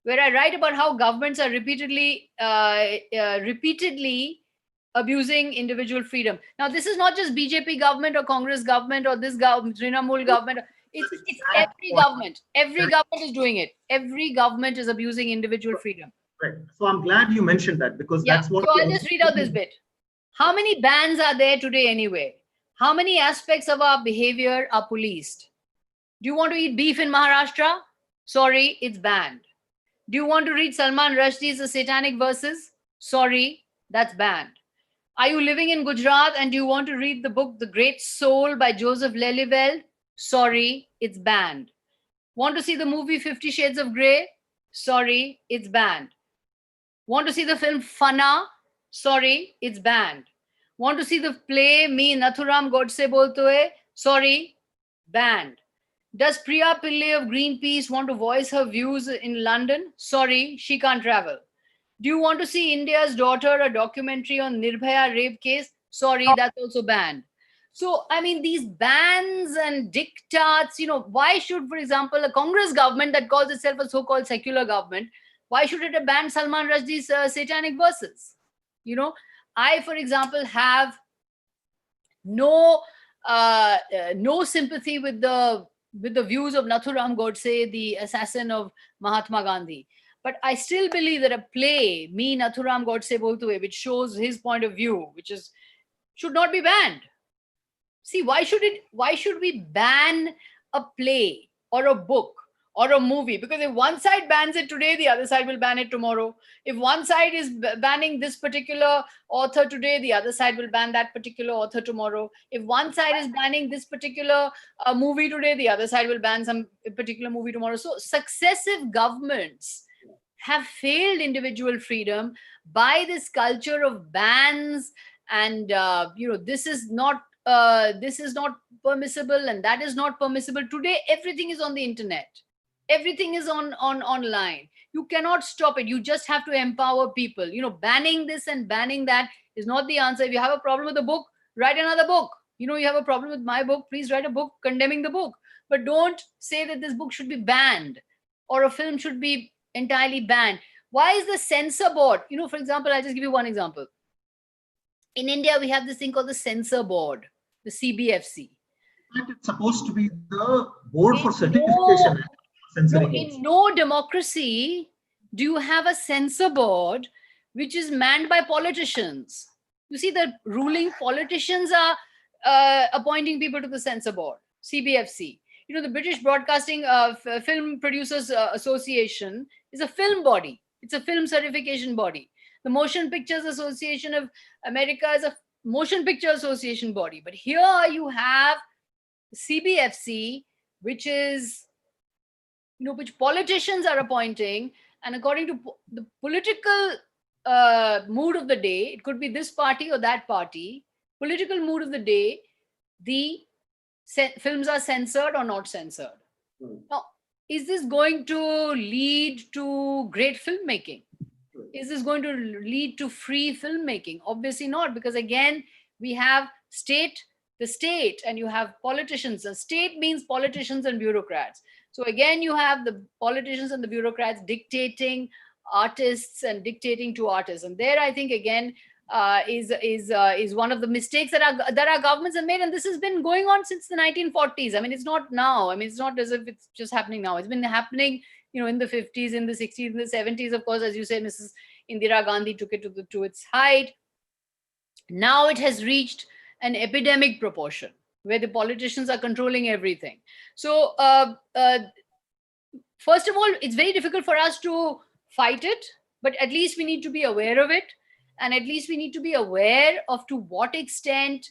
where I write about how governments are repeatedly abusing individual freedom. Now, this is not just BJP government or Congress government or this government, Trinamool government. It's every government. Every government is doing it. Every government is abusing individual freedom. Right. So I'm glad you mentioned that, because that's what. So I'll just read out this bit. How many bans are there today anyway? How many aspects of our behavior are policed? Do you want to eat beef in Maharashtra? Sorry, it's banned. Do you want to read Salman Rushdie's Satanic Verses? Sorry, that's banned. Are you living in Gujarat and do you want to read the book The Great Soul by Joseph Lelyveld? Sorry, it's banned. Want to see the movie 50 Shades of Grey? Sorry, it's banned. Want to see the film Fana? Sorry, it's banned. Want to see the play Me Nathuram Godse Bolte Hai? Sorry, banned. Does Priya Pillai of Greenpeace want to voice her views in London? Sorry, she can't travel. Do you want to see India's Daughter, a documentary on Nirbhaya rape case? Sorry, that's also banned. So, I mean, these bans and diktats, why should, for example, a Congress government that calls itself a so-called secular government, why should it have banned Salman Rushdie's Satanic Verses? I, for example, have no sympathy with the views of Nathuram Godse, the assassin of Mahatma Gandhi. But I still believe that a play, Me Nathuram Godse Bolte Hai, which shows his point of view, should not be banned. See, why should we ban a play or a book or a movie? Because if one side bans it today, the other side will ban it tomorrow. If one side is banning this particular author today, the other side will ban that particular author tomorrow. If one side is banning this particular movie today, the other side will ban some particular movie tomorrow. So successive governments have failed individual freedom by this culture of bans and this is not permissible and that is not permissible. Today everything is on the internet, everything is on online. You cannot stop it. You just have to empower people. Banning this and banning that is not the answer. If you have a problem with the book, write another book. You have a problem with my book, please write a book condemning the book, but don't say that this book should be banned or a film should be entirely banned. Why is the censor board, for example, I'll just give you one example. In India, we have this thing called the censor board, the CBFC. It's supposed to be the board for certification. In no democracy do you have a censor board which is manned by politicians. You see, the ruling politicians are appointing people to the censor board, CBFC. The British Broadcasting Film Producers Association is a film body. It's a film certification body. The Motion Pictures Association of America is a motion picture association body. But here you have CBFC, which is, which politicians are appointing. And according to the political mood of the day, it could be this party or that party, political mood of the day, the films are censored or not censored. Now, is this going to lead to great filmmaking? Is this going to lead to free filmmaking? Obviously not, because again, we have the state and you have politicians. The state means politicians and bureaucrats. So again, you have the politicians and the bureaucrats dictating artists and dictating to artists. And there, I think again, is one of the mistakes that our governments have made, and this has been going on since the 1940s. I mean, it's not now. I mean, it's not as if it's just happening now. It's been happening, in the 50s, in the 60s, in the 70s. Of course, as you said, Mrs. Indira Gandhi took it to its height. Now it has reached an epidemic proportion where the politicians are controlling everything. So, first of all, it's very difficult for us to fight it, but at least we need to be aware of it. And at least we need to be aware of to what extent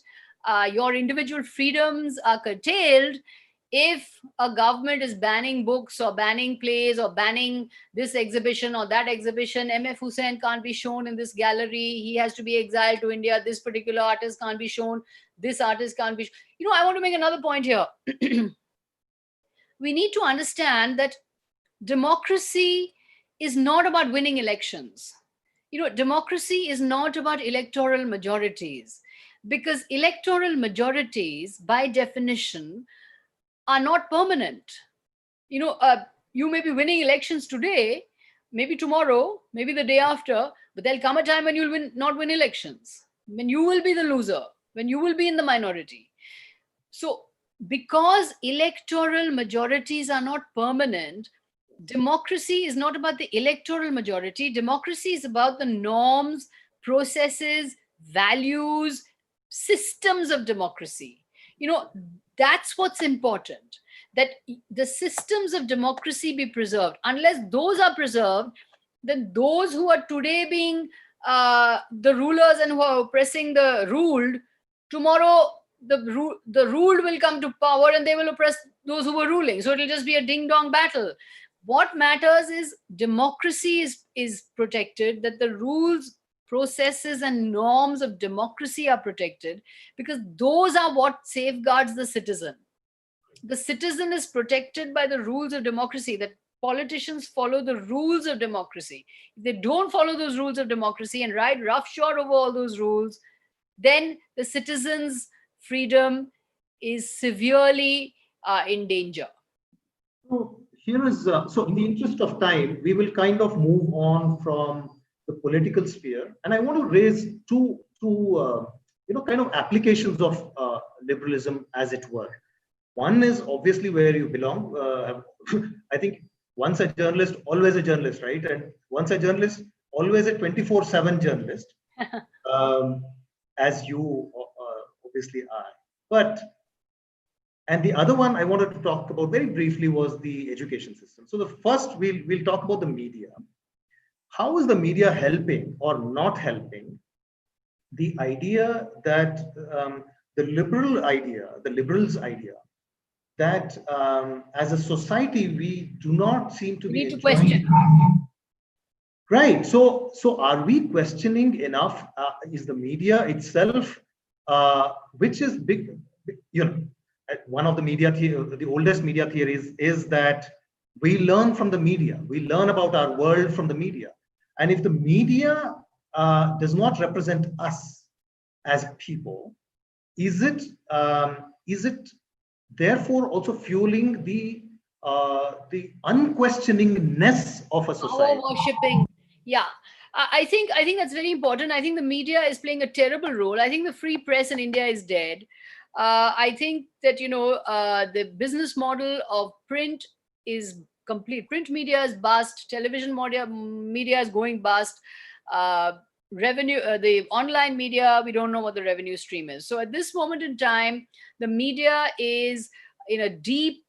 your individual freedoms are curtailed if a government is banning books or banning plays or banning this exhibition or that exhibition. MF Hussain can't be shown in this gallery. He has to be exiled to India. This particular artist can't be shown. This artist can't be. I want to make another point here. We need to understand that democracy is not about winning elections. Democracy is not about electoral majorities, because electoral majorities, by definition, are not permanent. You may be winning elections today, maybe tomorrow, maybe the day after, but there'll come a time when you'll not win elections, when you will be the loser, when you will be in the minority. So, because electoral majorities are not permanent, democracy is not about the electoral majority. Democracy is about the norms, processes, values, systems of democracy. That's what's important, that the systems of democracy be preserved. Unless those are preserved, then those who are today being the rulers and who are oppressing the ruled, tomorrow the ruled will come to power and they will oppress those who were ruling. So it'll just be a ding-dong battle. What matters is democracy is protected, that the rules, processes, and norms of democracy are protected, because those are what safeguards the citizen. The citizen is protected by the rules of democracy, that politicians follow the rules of democracy. If they don't follow those rules of democracy and ride roughshod over all those rules, then the citizen's freedom is severely in danger. Here is, so in the interest of time, we will kind of move on from the political sphere. And I want to raise two kind of applications of liberalism, as it were. One is obviously where you belong. I think once a journalist, always a journalist, right? And once a journalist, always a 24/7 journalist, as you obviously are. And the other one I wanted to talk about very briefly was the education system. So the first, we'll talk about the media. How is the media helping or not helping the idea that the liberals' idea that as a society we do not seem to be need to question. Right. So are we questioning enough? Is the media itself, which is big, one of the the oldest media theories is that we learn from the media. We learn about our world from the media. And if the media does not represent us as people, is it therefore also fueling the unquestioningness of a society? Power worshipping. Yeah. I think that's very important. I think the media is playing a terrible role. I think the free press in India is dead. I think that the business model of print is complete. Print media is bust. Television media is going bust. The online media, we don't know what the revenue stream is. So at this moment in time, the media is in a deep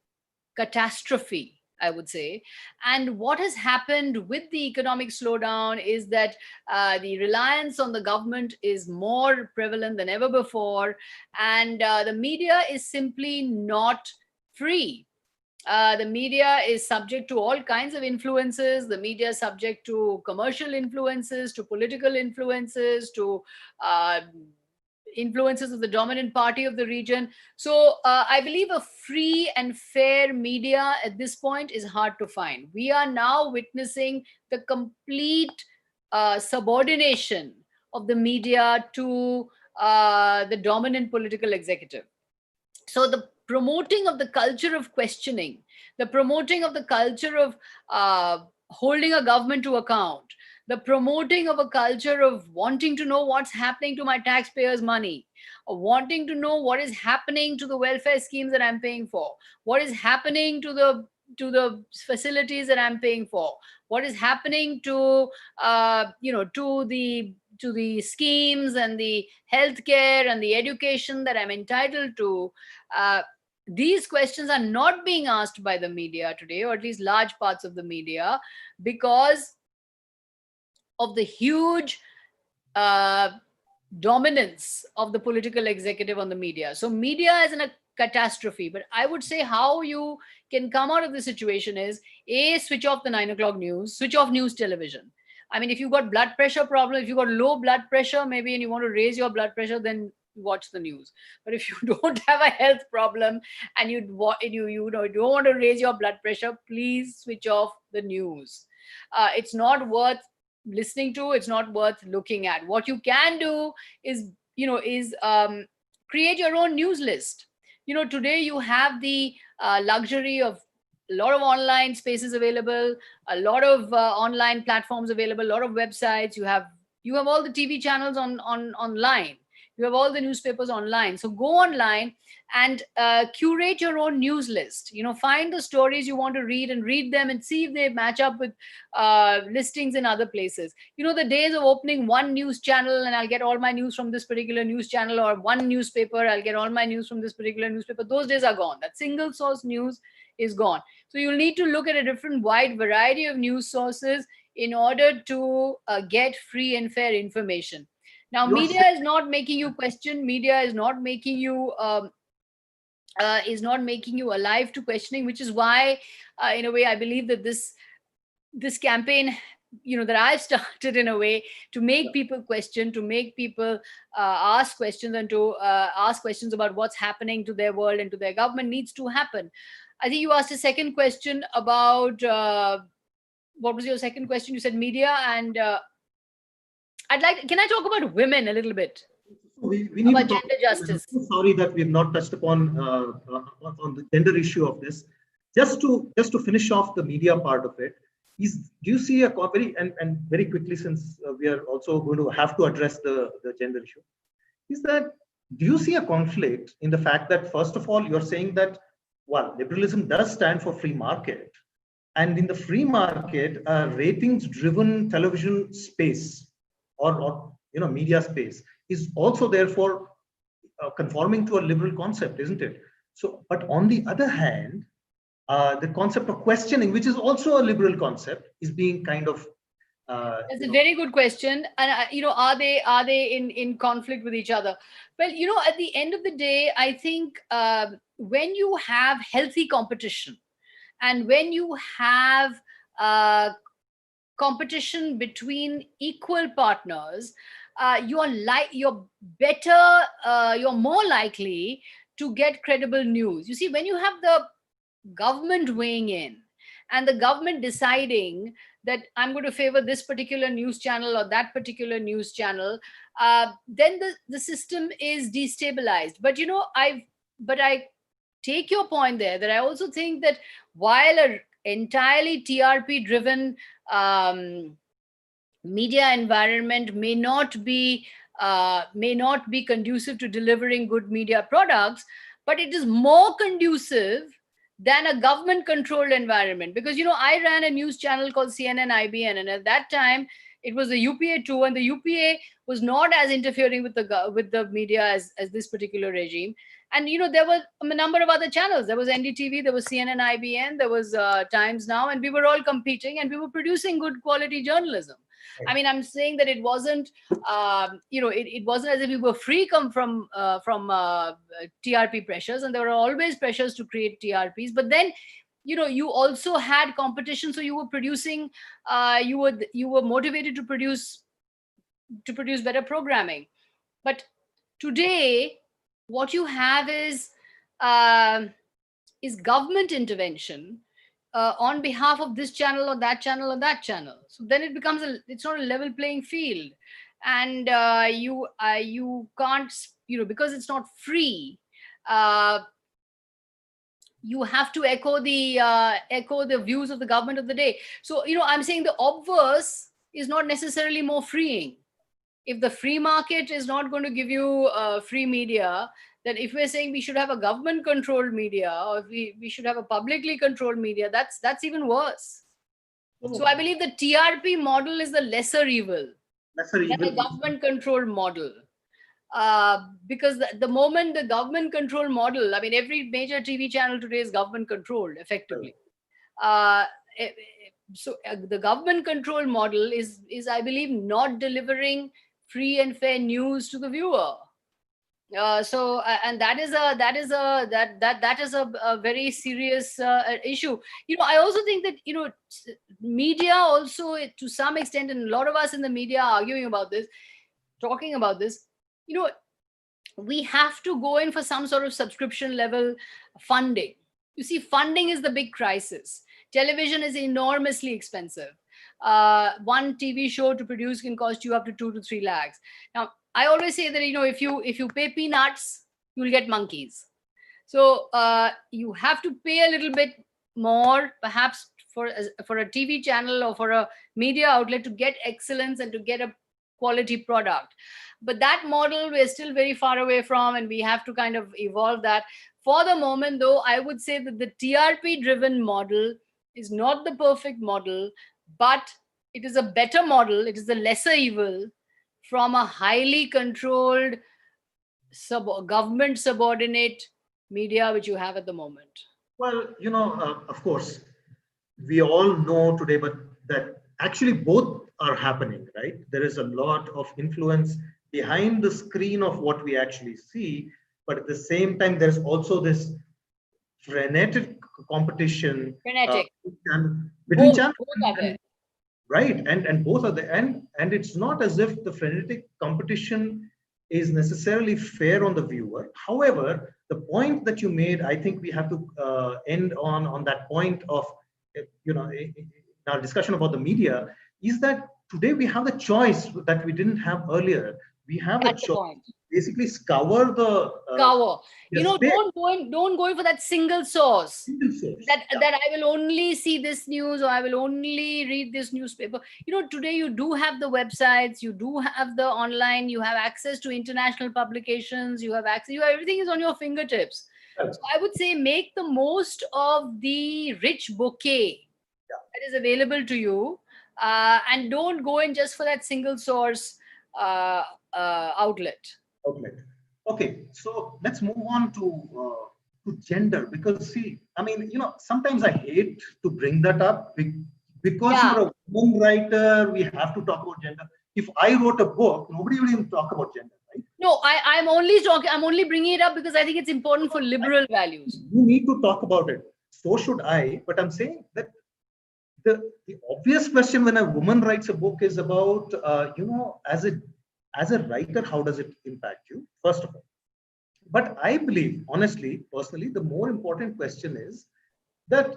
catastrophe, I would say. And what has happened with the economic slowdown is that the reliance on the government is more prevalent than ever before. And the media is simply not free. The media is subject to all kinds of influences. The media is subject to commercial influences, to political influences, to influences of the dominant party of the region. So I believe a free and fair media at this point is hard to find. We are now witnessing the complete subordination of the media to the dominant political executive. So the promoting of the culture of questioning, the promoting of the culture of holding a government to account, the promoting of a culture of wanting to know what's happening to my taxpayers' money, or wanting to know what is happening to the welfare schemes that I'm paying for, what is happening to the facilities that I'm paying for, what is happening to to the schemes and the healthcare and the education that I'm entitled to. uh, these questions are not being asked by the media today, or at least large parts of the media, because of the huge uh, dominance of the political executive on the media. So media is in a catastrophe. But I would say how you can come out of the situation is, A, switch off the 9 o'clock news, switch off news television. I mean, if you've got blood pressure problem, if you've got low blood pressure, maybe, and you want to raise your blood pressure, then watch the news. But if you don't have a health problem and you don't want to raise your blood pressure, please switch off the news. It's not worth listening to, it's not worth looking at. What you can do is, create your own news list. Today you have the luxury of a lot of online spaces available, a lot of online platforms available, a lot of websites. You have all the TV channels on online. You have all the newspapers online. So go online and curate your own news list. Find the stories you want to read and read them and see if they match up with listings in other places. The days of opening one news channel and I'll get all my news from this particular news channel, or one newspaper, I'll get all my news from this particular newspaper, those days are gone. That single source news is gone. So you'll need to look at a different wide variety of news sources in order to get free and fair information. Now, You're media saying, is not making you question. Media is not making you alive to questioning, which is why, in a way, I believe that this campaign, that I've started, in a way, to make people question, to make people ask questions, and to ask questions about what's happening to their world and to their government, needs to happen. I think you asked a second question about what was your second question? You said media, and can I talk about women a little bit, we need to about talk. gender I'm justice? so sorry that we've not touched upon on the gender issue of this. Just to finish off the media part of it, do you see a very, and very quickly, since we are also going to have to address the gender issue, is that, do you see a conflict in the fact that, first of all, you're saying that, well, liberalism does stand for free market, and in the free market, ratings driven television space, or media space, is also therefore conforming to a liberal concept, isn't it? So, but on the other hand, the concept of questioning, which is also a liberal concept, is being kind of That's a very good question. And are they in conflict with each other? Well, at the end of the day, I think when you have healthy competition, and when you have uh, competition between equal partners, you're better, you're more likely to get credible news. You see, when you have the government weighing in, and the government deciding that I'm going to favor this particular news channel or that particular news channel, then the system is destabilized. But I take your point there, that I also think that while a entirely TRP driven um, media environment may not be conducive to delivering good media products, but it is more conducive than a government controlled environment. Because I ran a news channel called CNN IBN, and at that time it was the UPA too, and the UPA was not as interfering with the media as this particular regime. And there were a number of other channels. There was NDTV, there was CNN IBN, there was Times Now, and we were all competing, and we were producing good quality journalism. I mean, I'm saying that it wasn't, it wasn't as if we were free from TRP pressures, and there were always pressures to create TRPs. But then, you also had competition, so you were producing, you were motivated to produce better programming. But today, what you have uh, is government intervention on behalf of this channel or that channel or that channel. So then it's not a level playing field, and you can't, because it's not free. You have to echo the views of the government of the day. So, I'm saying the obverse is not necessarily more freeing. If the free market is not going to give you free media, then if we're saying we should have a government controlled media, or if we should have a publicly controlled media, that's even worse. So I believe the TRP model is the lesser evil than the government controlled model. Because the moment the government control model, I mean, every major TV channel today is government controlled effectively. So the government control model is I believe not delivering free and fair news to the viewer. And that is a very serious issue. I also think that media also, to some extent, and a lot of us in the media are arguing about this, talking about this, we have to go in for some sort of subscription level funding. You see, funding is the big crisis. Television is enormously expensive. One TV show to produce can cost you up to 2 to 3 lakhs. Now, I always say that, if you pay peanuts, you'll get monkeys. So you have to pay a little bit more, perhaps for a TV channel or for a media outlet to get excellence and to get a quality product. But that model we're still very far away from, and we have to kind of evolve that. For the moment, though, I would say that the TRP driven model is not the perfect model, but it is a better model. It is the lesser evil from a highly controlled government subordinate media which you have at the moment. Well, of course, we all know today, but that actually both are happening, right? There is a lot of influence behind the screen of what we actually see, but at the same time, there's also this frenetic competition between channels, right? And both are there, and it's not as if the frenetic competition is necessarily fair on the viewer. However, the point that you made, I think we have to end on that point of, in our discussion about the media, is that today we have the choice that we didn't have earlier. We have a choice. Basically, scour the don't go in for that single source. That I will only see this news, or I will only read this newspaper. Today you do have the websites, you do have the online, you have access to international publications, you have everything is on your fingertips. So I would say make the most of the rich bouquet that is available to you, and don't go in just for that single source outlet. Okay, so let's move on to gender, because see, I mean, sometimes I hate to bring that up because you're a woman writer, we have to talk about gender. If I wrote a book, nobody would even talk about gender, right? No, I'm only bringing it up because I think it's important for liberal values. You need to talk about it. So should I, but I'm saying that the obvious question when a woman writes a book is about, as a writer, how does it impact you, first of all? But I believe, honestly, personally, the more important question is that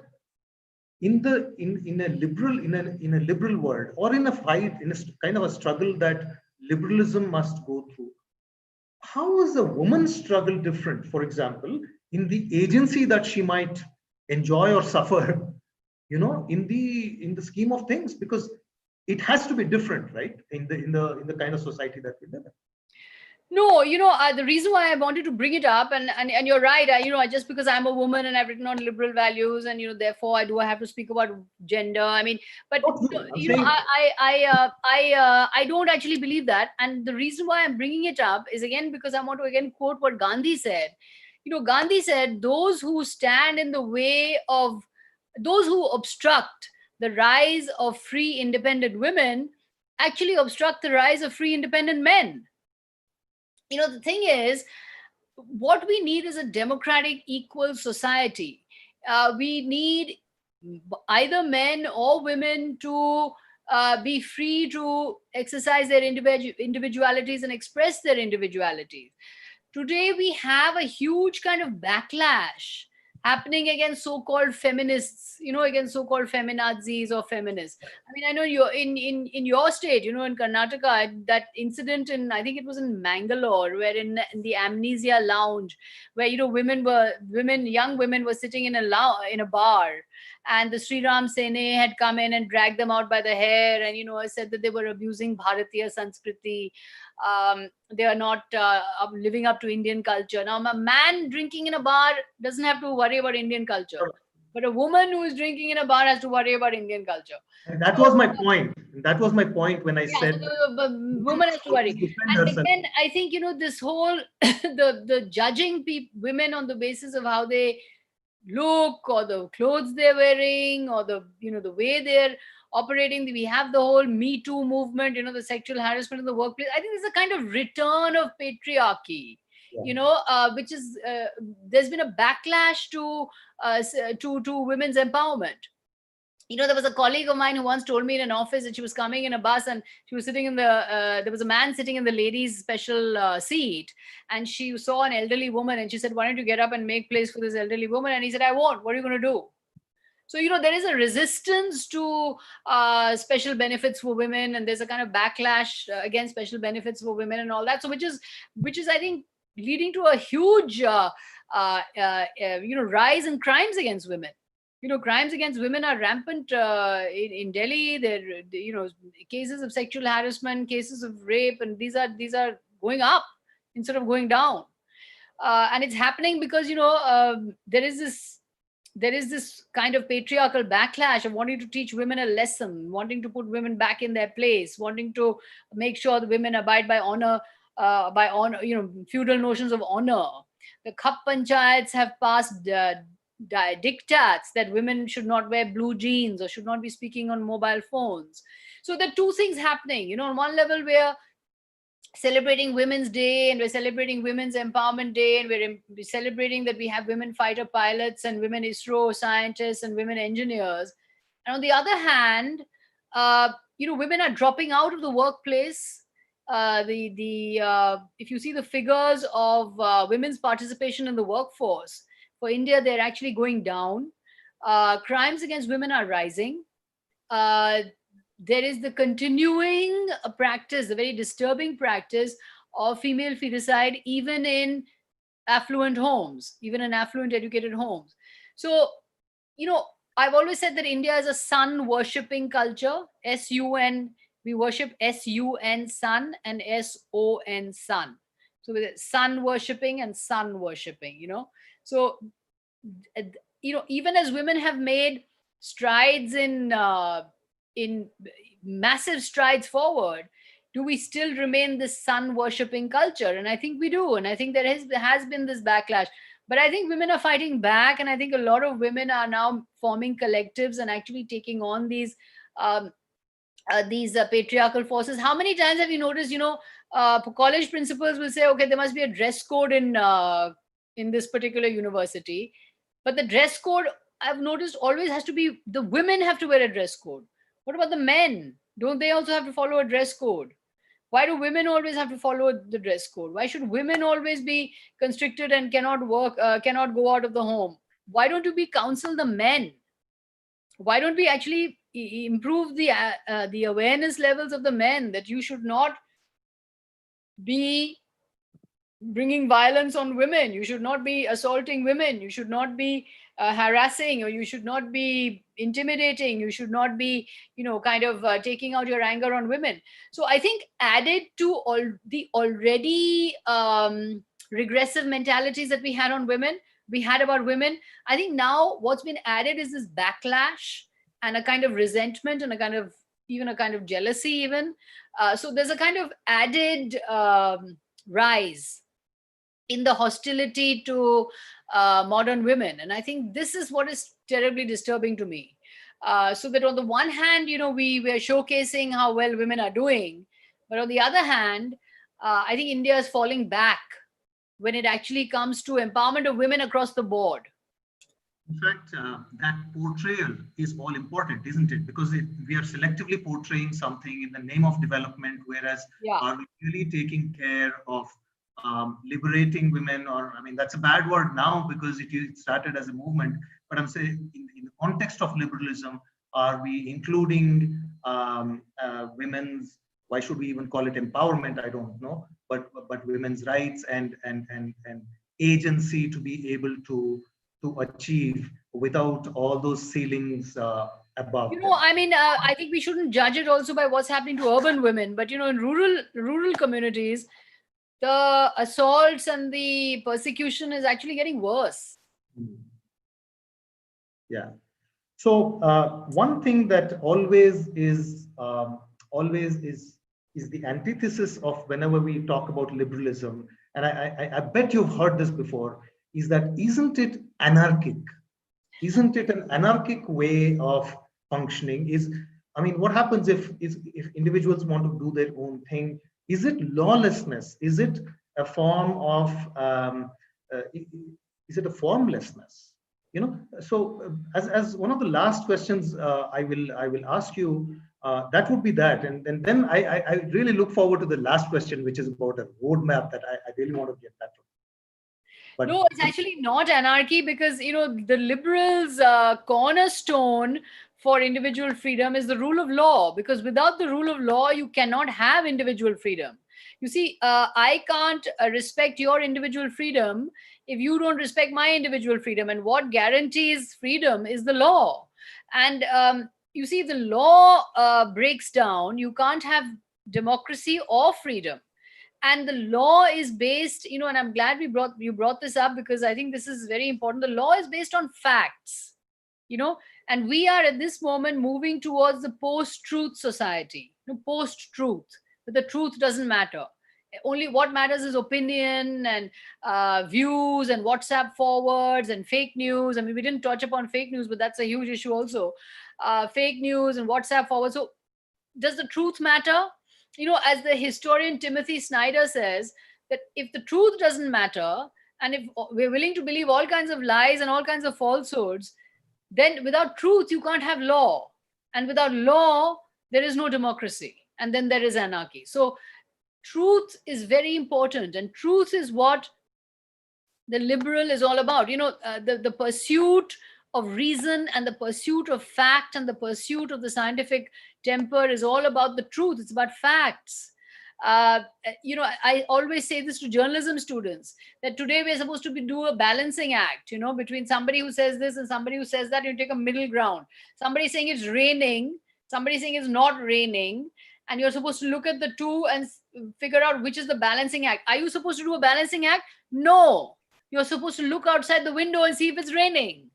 in a liberal world, or in a fight, in a kind of a struggle that liberalism must go through, how is a woman's struggle different, for example, in the agency that she might enjoy or suffer, in the scheme of things? Because it has to be different, right? In the kind of society that we live in. No, the reason why I wanted to bring it up, and you're right, just because I'm a woman and I've written on liberal values, and therefore I have to speak about gender. I mean, but I don't actually believe that, and the reason why I'm bringing it up is again because I want to again quote what Gandhi said. Gandhi said, "Those who stand in the way of, those who obstruct the rise of free independent women actually obstruct the rise of free independent men." The thing is, what we need is a democratic, equal society. We need either men or women to be free to exercise their individualities and express their individualities. Today, we have a huge kind of backlash happening against so-called feminists, against so-called feminazis or feminists. I mean, I know you're in your state, in Karnataka, that incident I think it was in Mangalore, where in the Amnesia Lounge, where, young women were sitting in a bar, and the Sri Ram Sene had come in and dragged them out by the hair, and, said that they were abusing Bharatiya Sanskriti. They are not living up to Indian culture. Now, a man drinking in a bar doesn't have to worry about Indian culture, but a woman who is drinking in a bar has to worry about Indian culture. And that was my point. That was my point when I said so the woman has to worry. And again, I think, this whole the judging women on the basis of how they look, or the clothes they're wearing, or the the way they're operating. We have the whole Me Too movement, the sexual harassment in the workplace. I think there's a kind of return of patriarchy, which is there's been a backlash to women's empowerment. There was a colleague of mine who once told me in an office that she was coming in a bus, and she was sitting in there was a man sitting in the ladies' special seat, and she saw an elderly woman, and she said, "Why don't you get up and make place for this elderly woman?" And he said, "I won't. What are you going to do?" So, there is a resistance to special benefits for women, and there's a kind of backlash against special benefits for women and all that. So, which is, I think, leading to a huge, rise in crimes against women. Crimes against women are rampant in Delhi. There, cases of sexual harassment, cases of rape, and these are going up instead of going down. And it's happening because, there is this kind of patriarchal backlash of wanting to teach women a lesson, wanting to put women back in their place, wanting to make sure the women abide by honor, feudal notions of honor. The Khap Panchayats have passed diktats that women should not wear blue jeans or should not be speaking on mobile phones. So there are two things happening. On one level, we're celebrating Women's Day, and we're celebrating Women's Empowerment Day, and we're celebrating that we have women fighter pilots and women ISRO scientists and women engineers. And on the other hand, women are dropping out of the workplace. If you see the figures of women's participation in the workforce, for India, they're actually going down. Crimes against women are rising. There is the continuing practice, the very disturbing practice of female feticide, even in affluent homes, even in affluent educated homes. So, I've always said that India is a sun worshipping culture. S-U-N, we worship S-U-N, sun, and S-O-N, sun. So with sun worshipping and sun worshipping, So, even as women have made strides in massive strides forward, do we still remain this sun worshipping culture? And I think we do. And I think there has been this backlash. But I think women are fighting back. And I think a lot of women are now forming collectives and actually taking on these patriarchal forces. How many times have you noticed, college principals will say, okay, there must be a dress code in this particular university. But the dress code, I've noticed, always has to be, the women have to wear a dress code. What about the men? Don't they also have to follow a dress code? Why do women always have to follow the dress code? Why should women always be constricted and cannot work, cannot go out of the home? Why don't we counsel the men? Why don't we actually improve the awareness levels of the men that you should not be bringing violence on women, you should not be assaulting women, you should not be harassing, or you should not be intimidating, you should not be taking out your anger on women. So I think, added to all the already regressive mentalities that we had about women, I think now what's been added is this backlash and a kind of resentment and a kind of jealousy even. So there's a kind of added rise in the hostility to modern women. And I think this is what is terribly disturbing to me. So that on the one hand, we're showcasing how well women are doing. But on the other hand, I think India is falling back when it actually comes to empowerment of women across the board. In fact, that portrayal is all important, isn't it? Because we are selectively portraying something in the name of development, whereas are we really taking care of liberating women, or I mean, that's a bad word now because it started as a movement. But I'm saying in the context of liberalism, are we including women's? Why should we even call it empowerment? I don't know, but women's rights and agency to be able to achieve without all those ceilings above. I mean, I think we shouldn't judge it also by what's happening to urban women, but in rural communities, the assaults and the persecution is actually getting worse. Yeah. So one thing that always is the antithesis of whenever we talk about liberalism, and I bet you've heard this before, is that isn't it anarchic? Isn't it an anarchic way of functioning? I mean, what happens if individuals want to do their own thing? Is it lawlessness? Is it a form of is it a formlessness? So as one of the last questions I will ask you, that would be that, and then I really look forward to the last question, which is about a roadmap that I really want to get that to. But no, it's actually not anarchy, because the liberals' cornerstone for individual freedom is the rule of law, because without the rule of law, you cannot have individual freedom. You see, I can't respect your individual freedom if you don't respect my individual freedom. And what guarantees freedom is the law. And you see, if the law breaks down, you can't have democracy or freedom. And the law is based, and I'm glad you brought this up, because I think this is very important. The law is based on facts, and we are at this moment moving towards the post-truth society, post-truth, but the truth doesn't matter. Only what matters is opinion and views and WhatsApp forwards and fake news. I mean, we didn't touch upon fake news, but that's a huge issue also. Fake news and WhatsApp forwards. So does the truth matter? As the historian Timothy Snyder says, that if the truth doesn't matter, and if we're willing to believe all kinds of lies and all kinds of falsehoods, then without truth, you can't have law. And without law, there is no democracy. And then there is anarchy. So truth is very important. And truth is what the liberal is all about. The pursuit of reason and the pursuit of fact and the pursuit of the scientific temper is all about the truth. It's about facts. I always say this to journalism students, that today we're supposed to do a balancing act, between somebody who says this and somebody who says that. You take a middle ground. Somebody saying it's raining, somebody saying it's not raining, and you're supposed to look at the two and figure out which is the balancing act. Are you supposed to do a balancing act? No. You're supposed to look outside the window and see if it's raining.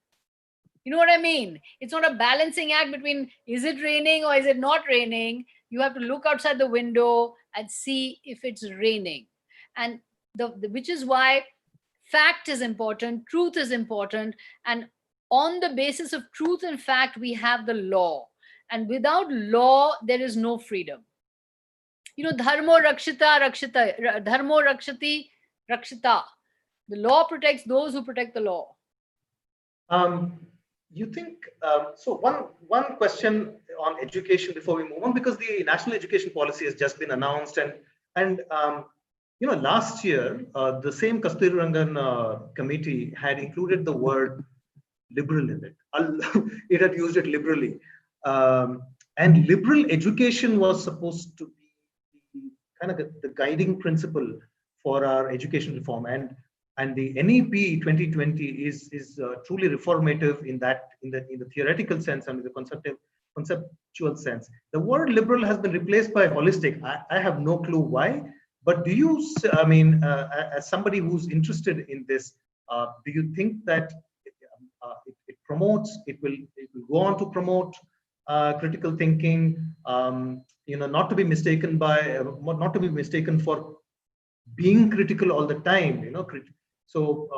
You know what I mean? It's not a balancing act between is it raining or is it not raining. You have to look outside the window and see if it's raining. And which is why fact is important, truth is important. And on the basis of truth and fact, we have the law. And without law, there is no freedom. Dharmo rakshita rakshita, dharmo rakshati rakshita. The law protects those who protect the law. You think so? One question on education before we move on, because the national education policy has just been announced, and last year the same Kasturirangan committee had included the word liberal in it. It had used it liberally, and liberal education was supposed to be kind of the guiding principle for our education reform. And the NEP 2020 is truly reformative in the theoretical sense and in the conceptual sense. The word liberal has been replaced by holistic. I have no clue why, but do you, as somebody who's interested in this, do you think that it promotes, it will go on to promote critical thinking, not to be mistaken for being critical all the time, So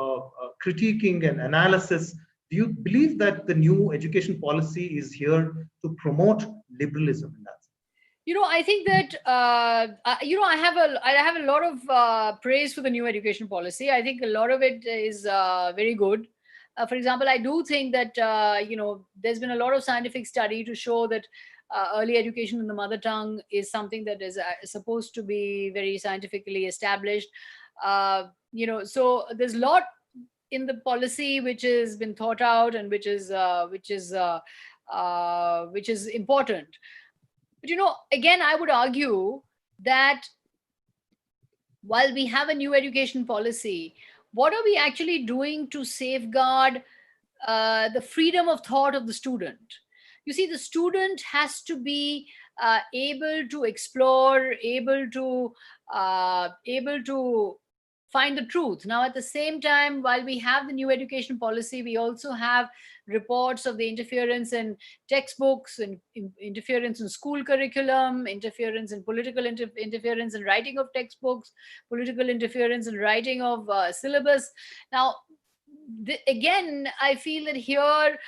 critiquing and analysis, do you believe that the new education policy is here to promote liberalism in that? I think that I have a lot of praise for the new education policy. I think a lot of it is very good. For example, I do think that there's been a lot of scientific study to show that early education in the mother tongue is something that is supposed to be very scientifically established. So there's a lot in the policy which has been thought out and which is important. But again, I would argue that while we have a new education policy, what are we actually doing to safeguard the freedom of thought of the student? You see, the student has to be able to explore, able to find the truth. Now, at the same time, while we have the new education policy, we also have reports of the interference in textbooks and interference in school curriculum, interference in political interference in writing of textbooks, political interference in writing of syllabus. Now, again, I feel that here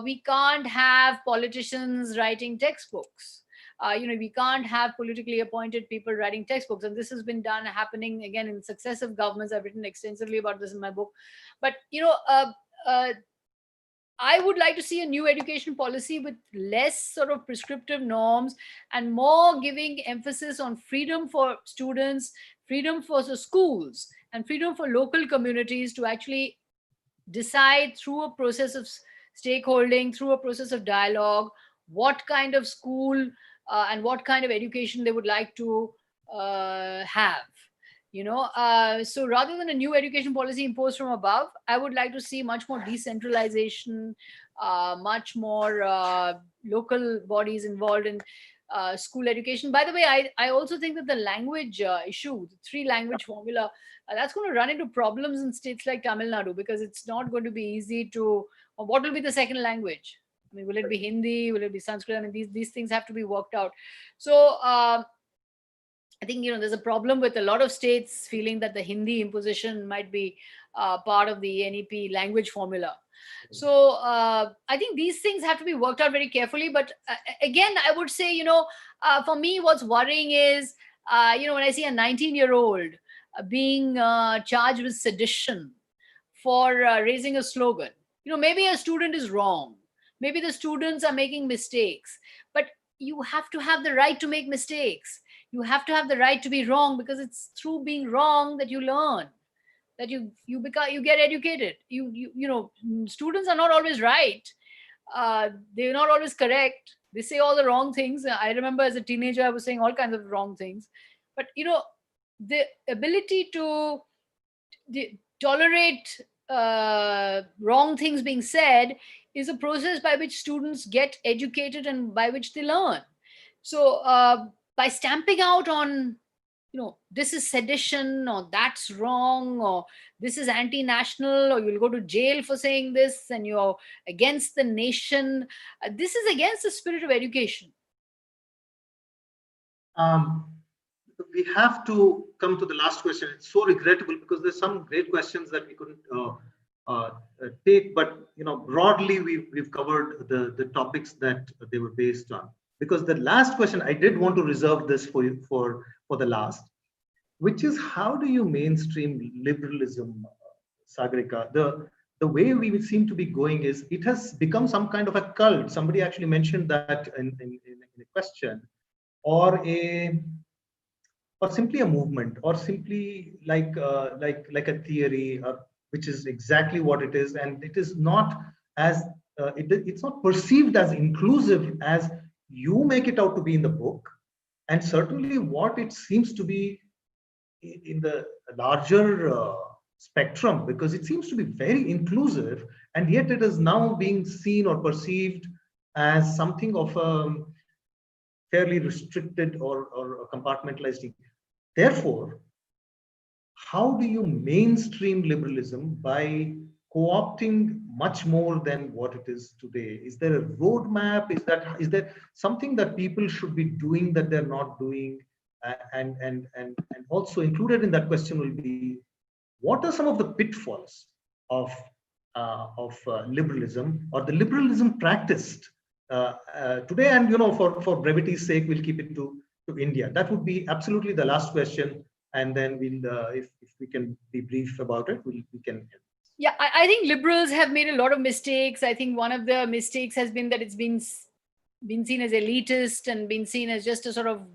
we can't have politicians writing textbooks. We can't have politically appointed people writing textbooks, and this has been happening again in successive governments. I've written extensively about this in my book. But I would like to see a new education policy with less sort of prescriptive norms and more giving emphasis on freedom for students, freedom for the schools, and freedom for local communities to actually decide through a process of stakeholding, through a process of dialogue, what kind of school and what kind of education they would like to have. So rather than a new education policy imposed from above, I would like to see much more decentralization, much more local bodies involved in school education. By the way, I also think that the language issue, the 3-language formula, that's going to run into problems in states like Tamil Nadu, because it's not going to be easy to, what will be the second language? I mean, will it be Hindi? Will it be Sanskrit? I mean, these things have to be worked out. So I think, there's a problem with a lot of states feeling that the Hindi imposition might be part of the NEP language formula. So I think these things have to be worked out very carefully. But again, I would say, for me, what's worrying is, when I see a 19-year-old being charged with sedition for raising a slogan. Maybe a student is wrong. Maybe the students are making mistakes. But you have to have the right to make mistakes. You have to have the right to be wrong, because it's through being wrong that you learn, that you get educated. Students are not always right. They're not always correct. They say all the wrong things. I remember as a teenager, I was saying all kinds of wrong things. But the ability to tolerate wrong things being said is a process by which students get educated and by which they learn. So by stamping out on, this is sedition, or that's wrong, or this is anti-national, or you'll go to jail for saying this, and you're against the nation, this is against the spirit of education. We have to come to the last question. It's so regrettable, because there's some great questions that we couldn't take, but broadly we've covered the topics that they were based on. Because the last question, I did want to reserve this for you for the last, which is, how do you mainstream liberalism, Sagarika? The way we seem to be going is, it has become some kind of a cult. Somebody actually mentioned that in a question, or simply a movement, or simply like a theory, which is exactly what it is, and it is not as it's not perceived as inclusive as you make it out to be in the book, and certainly what it seems to be in the larger spectrum, because it seems to be very inclusive, and yet it is now being seen or perceived as something of a fairly restricted or compartmentalized. Therefore, how do you mainstream liberalism by co-opting much more than what it is today? Is there a roadmap? Is there something that people should be doing that they're not doing? And also included in that question will be, what are some of the pitfalls of liberalism, or the liberalism practiced today? And for brevity's sake, we'll keep it to India. That would be absolutely the last question, and then we'll if we can be brief about it, we can. Yeah, I think liberals have made a lot of mistakes. I think one of the mistakes has been that it's been seen as elitist and been seen as just a sort of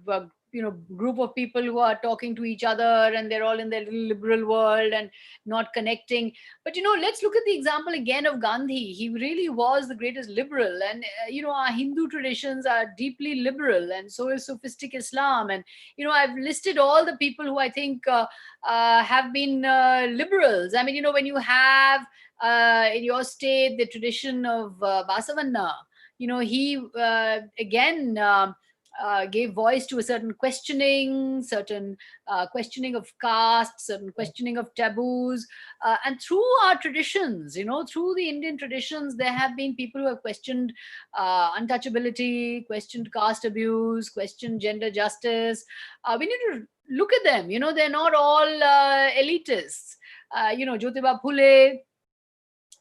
group of people who are talking to each other, and they're all in their little liberal world and not connecting. But let's look at the example again of Gandhi. He really was the greatest liberal, and our Hindu traditions are deeply liberal, and so is sophistic Islam. And I've listed all the people who I think have been liberals. I mean, when you have in your state the tradition of Basavanna, he again gave voice to a certain questioning of caste, certain questioning of taboos. And through our traditions, through the Indian traditions, there have been people who have questioned untouchability, questioned caste abuse, questioned gender justice. We need to look at them. They're not all elitists. Jyotiba Phule,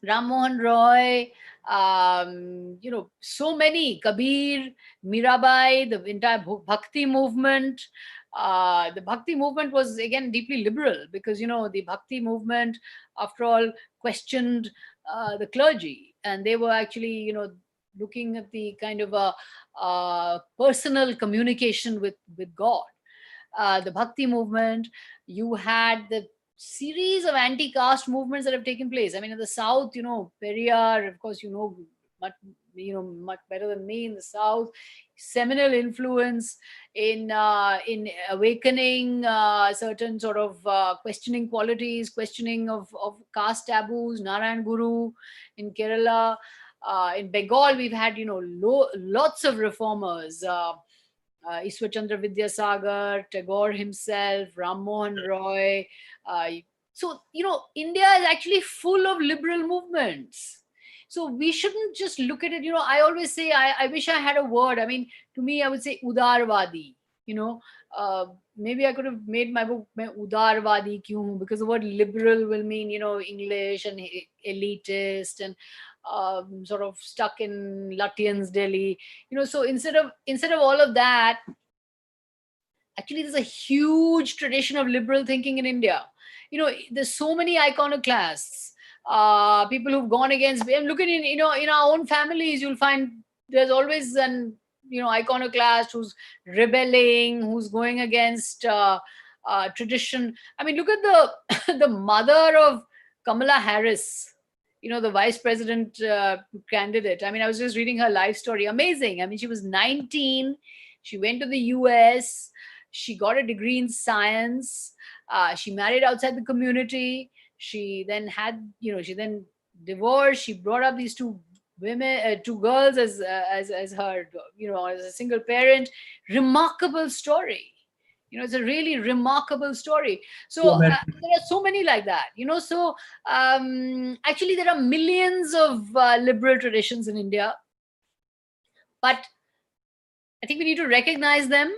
Ram Mohan Roy, so many, Kabir, Mirabai, the entire Bhakti movement. The Bhakti movement was again deeply liberal, because the Bhakti movement, after all, questioned the clergy, and they were actually looking at the kind of a personal communication with God. The Bhakti movement, you had the series of anti-caste movements that have taken place. I mean, in the South, Periyar, of course, much better than me, in the South, seminal influence in awakening certain sort of questioning qualities, questioning of caste taboos. Narayan Guru in Kerala. In Bengal, we've had lots of reformers. Ishwar Chandra Vidyasagar, Tagore himself, Ram Mohan Roy. So, India is actually full of liberal movements. So we shouldn't just look at it. I always say, I wish I had a word. I mean, to me, I would say Udarvadi. Maybe I could have made my book Udarvadi kyun, because the word liberal will mean, English and elitist and sort of stuck in Lutyens Delhi. So instead of all of that, actually there's a huge tradition of liberal thinking in India. There's so many iconoclasts, people who've gone against. Look at in our own families, you'll find there's always an iconoclast who's rebelling, who's going against tradition. I mean, look at the mother of Kamala Harris, the vice president candidate. I mean, I was just reading her life story. Amazing. I mean, she was 19. She went to the US. She got a degree in science. She married outside the community. She then had, she then divorced. She brought up these two women, two girls as her, as a single parent. Remarkable story. It's a really remarkable story. So there are so many like that. So actually there are millions of liberal traditions in India, but I think we need to recognize them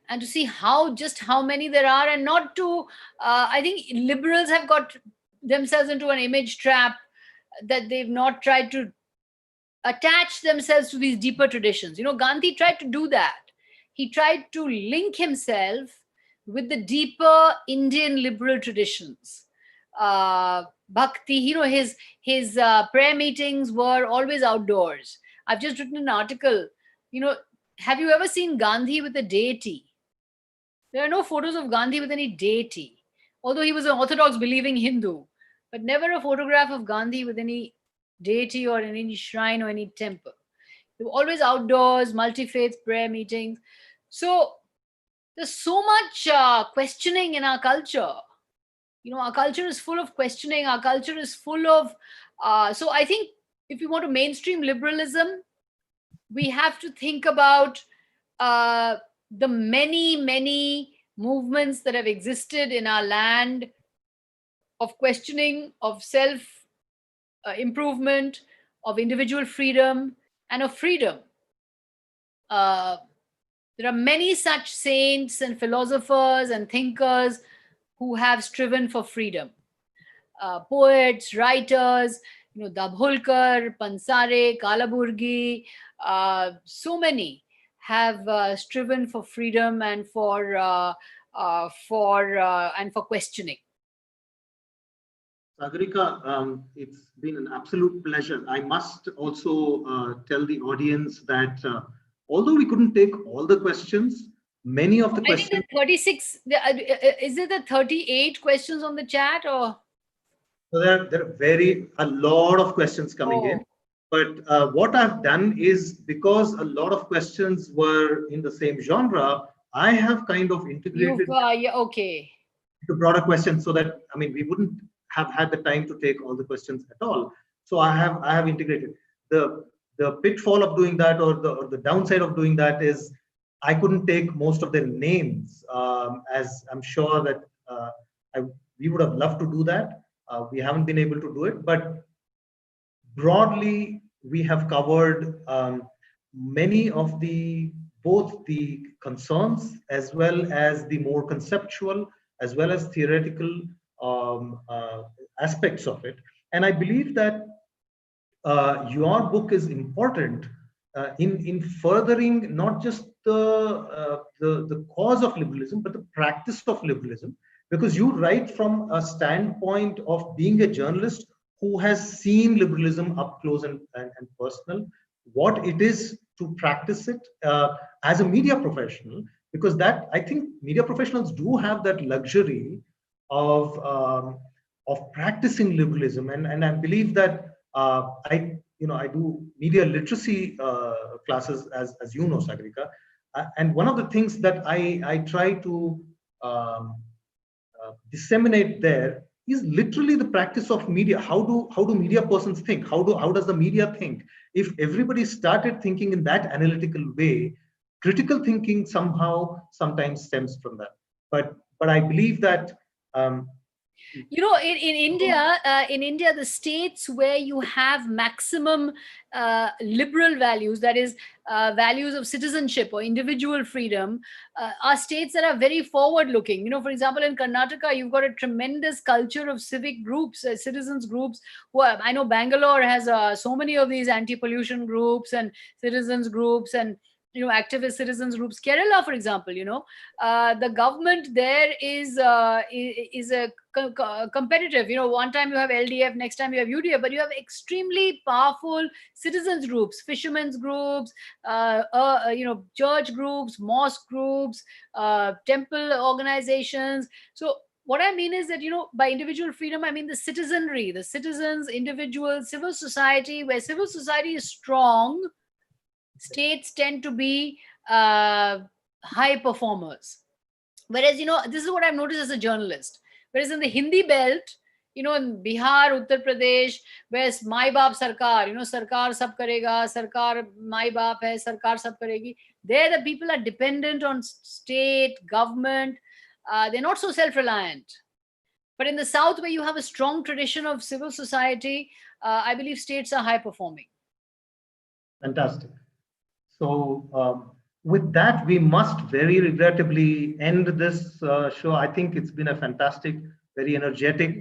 and to see how many there are, and not to. I think liberals have got themselves into an image trap that they've not tried to attach themselves to these deeper traditions. Gandhi tried to do that. He tried to link himself with the deeper Indian liberal traditions. Bhakti, his prayer meetings were always outdoors. I've just written an article. Have you ever seen Gandhi with a deity? There are no photos of Gandhi with any deity, although he was an orthodox believing Hindu, but never a photograph of Gandhi with any deity or in any shrine or any temple. They were always outdoors, multi-faith prayer meetings. So there's so much questioning in our culture. Our culture is full of questioning. Our culture is full of. So I think if we want to mainstream liberalism, we have to think about the many, many movements that have existed in our land of questioning, of self improvement, of individual freedom, and of freedom. There are many such saints and philosophers and thinkers who have striven for freedom. Poets, writers, Dabholkar, Pansare, Kalaburgi, so many have striven for freedom and for questioning. Sagarika, it's been an absolute pleasure. I must also tell the audience that although we couldn't take all the questions, many of the I think questions. the 36, is it the 38 questions on the chat or? So there are a lot of questions coming in. But what I've done is, because a lot of questions were in the same genre, I have kind of integrated Yeah, okay. to broader questions, so that, I mean, we wouldn't have had the time to take all the questions at all. So I have integrated. The pitfall of doing that, or the downside of doing that, is I couldn't take most of their names, as I'm sure that we would have loved to do that. We haven't been able to do it, but broadly we have covered many of both the concerns, as well as the more conceptual, as well as theoretical aspects of it. And I believe that your book is important in furthering not just the cause of liberalism, but the practice of liberalism, because you write from a standpoint of being a journalist who has seen liberalism up close and personal, what it is to practice it as a media professional, because that, I think, media professionals do have that luxury of practicing liberalism, and I believe that I do media literacy classes, as you know, Sagarika, and one of the things that I try to disseminate there is literally the practice of media. How do media persons think? How does the media think? If everybody started thinking in that analytical way, critical thinking sometimes stems from that. But I believe that in India, the states where you have maximum liberal values, that is, values of citizenship or individual freedom, are states that are very forward looking. For example, in Karnataka, you've got a tremendous culture of civic groups, citizens groups. I know Bangalore has so many of these anti-pollution groups and citizens groups and activist citizens groups. Kerala, for example, the government there is a competitive. One time you have LDF, next time you have UDF, but you have extremely powerful citizens groups, fishermen's groups, church groups, mosque groups, temple organizations. So what I mean is that, by individual freedom, I mean the citizenry, the citizens, individuals, civil society. Where civil society is strong, states tend to be high performers. Whereas, this is what I've noticed as a journalist. Whereas in the Hindi belt, in Bihar, Uttar Pradesh, where's my baap sarkar, sarkar sab karega, sarkar my baap hai, sarkar sab karegi. There the people are dependent on state, government. They're not so self-reliant. But in the South, where you have a strong tradition of civil society, I believe states are high performing. Fantastic. So with that, we must very regrettably end this show. I think it's been a fantastic, very energetic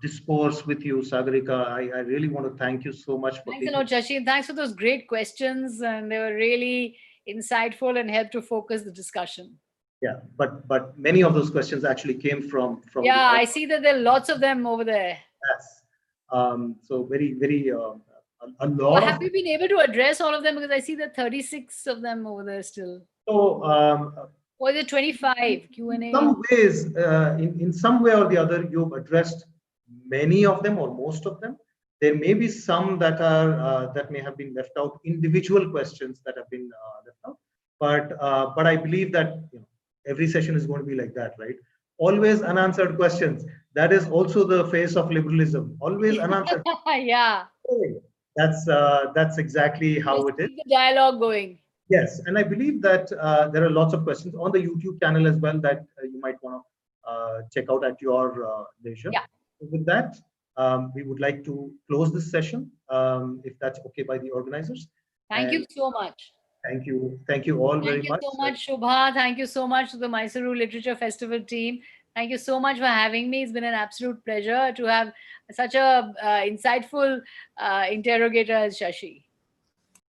discourse with you, Sagarika. I really want to thank you so much for Thanks a lot, Shashi. And thanks for those great questions. And they were really insightful and helped to focus the discussion. Yeah, but many of those questions actually came from yeah, I see that there are lots of them over there. Yes. So very a lot. Have you been able to address all of them? Because I see that 36 of them over there still. So or is it 25 Q&A? In some ways, in some way or the other, you've addressed many of them or most of them. There may be some that are that may have been left out, individual questions that have been left out. But I believe that every session is going to be like that, right? Always unanswered questions. That is also the face of liberalism. Always unanswered. Yeah. That's exactly how it is. Keep the dialogue going. Yes, and I believe that there are lots of questions on the YouTube channel as well that you might want to check out at your leisure. Yeah. So with that, we would like to close this session, if that's okay by the organizers. Thank you so much. Thank you all very much. Thank you so much, Shubha. Thank you so much to the Mysuru Literature Festival team. Thank you so much for having me. It's been an absolute pleasure to have such a insightful interrogator as Shashi.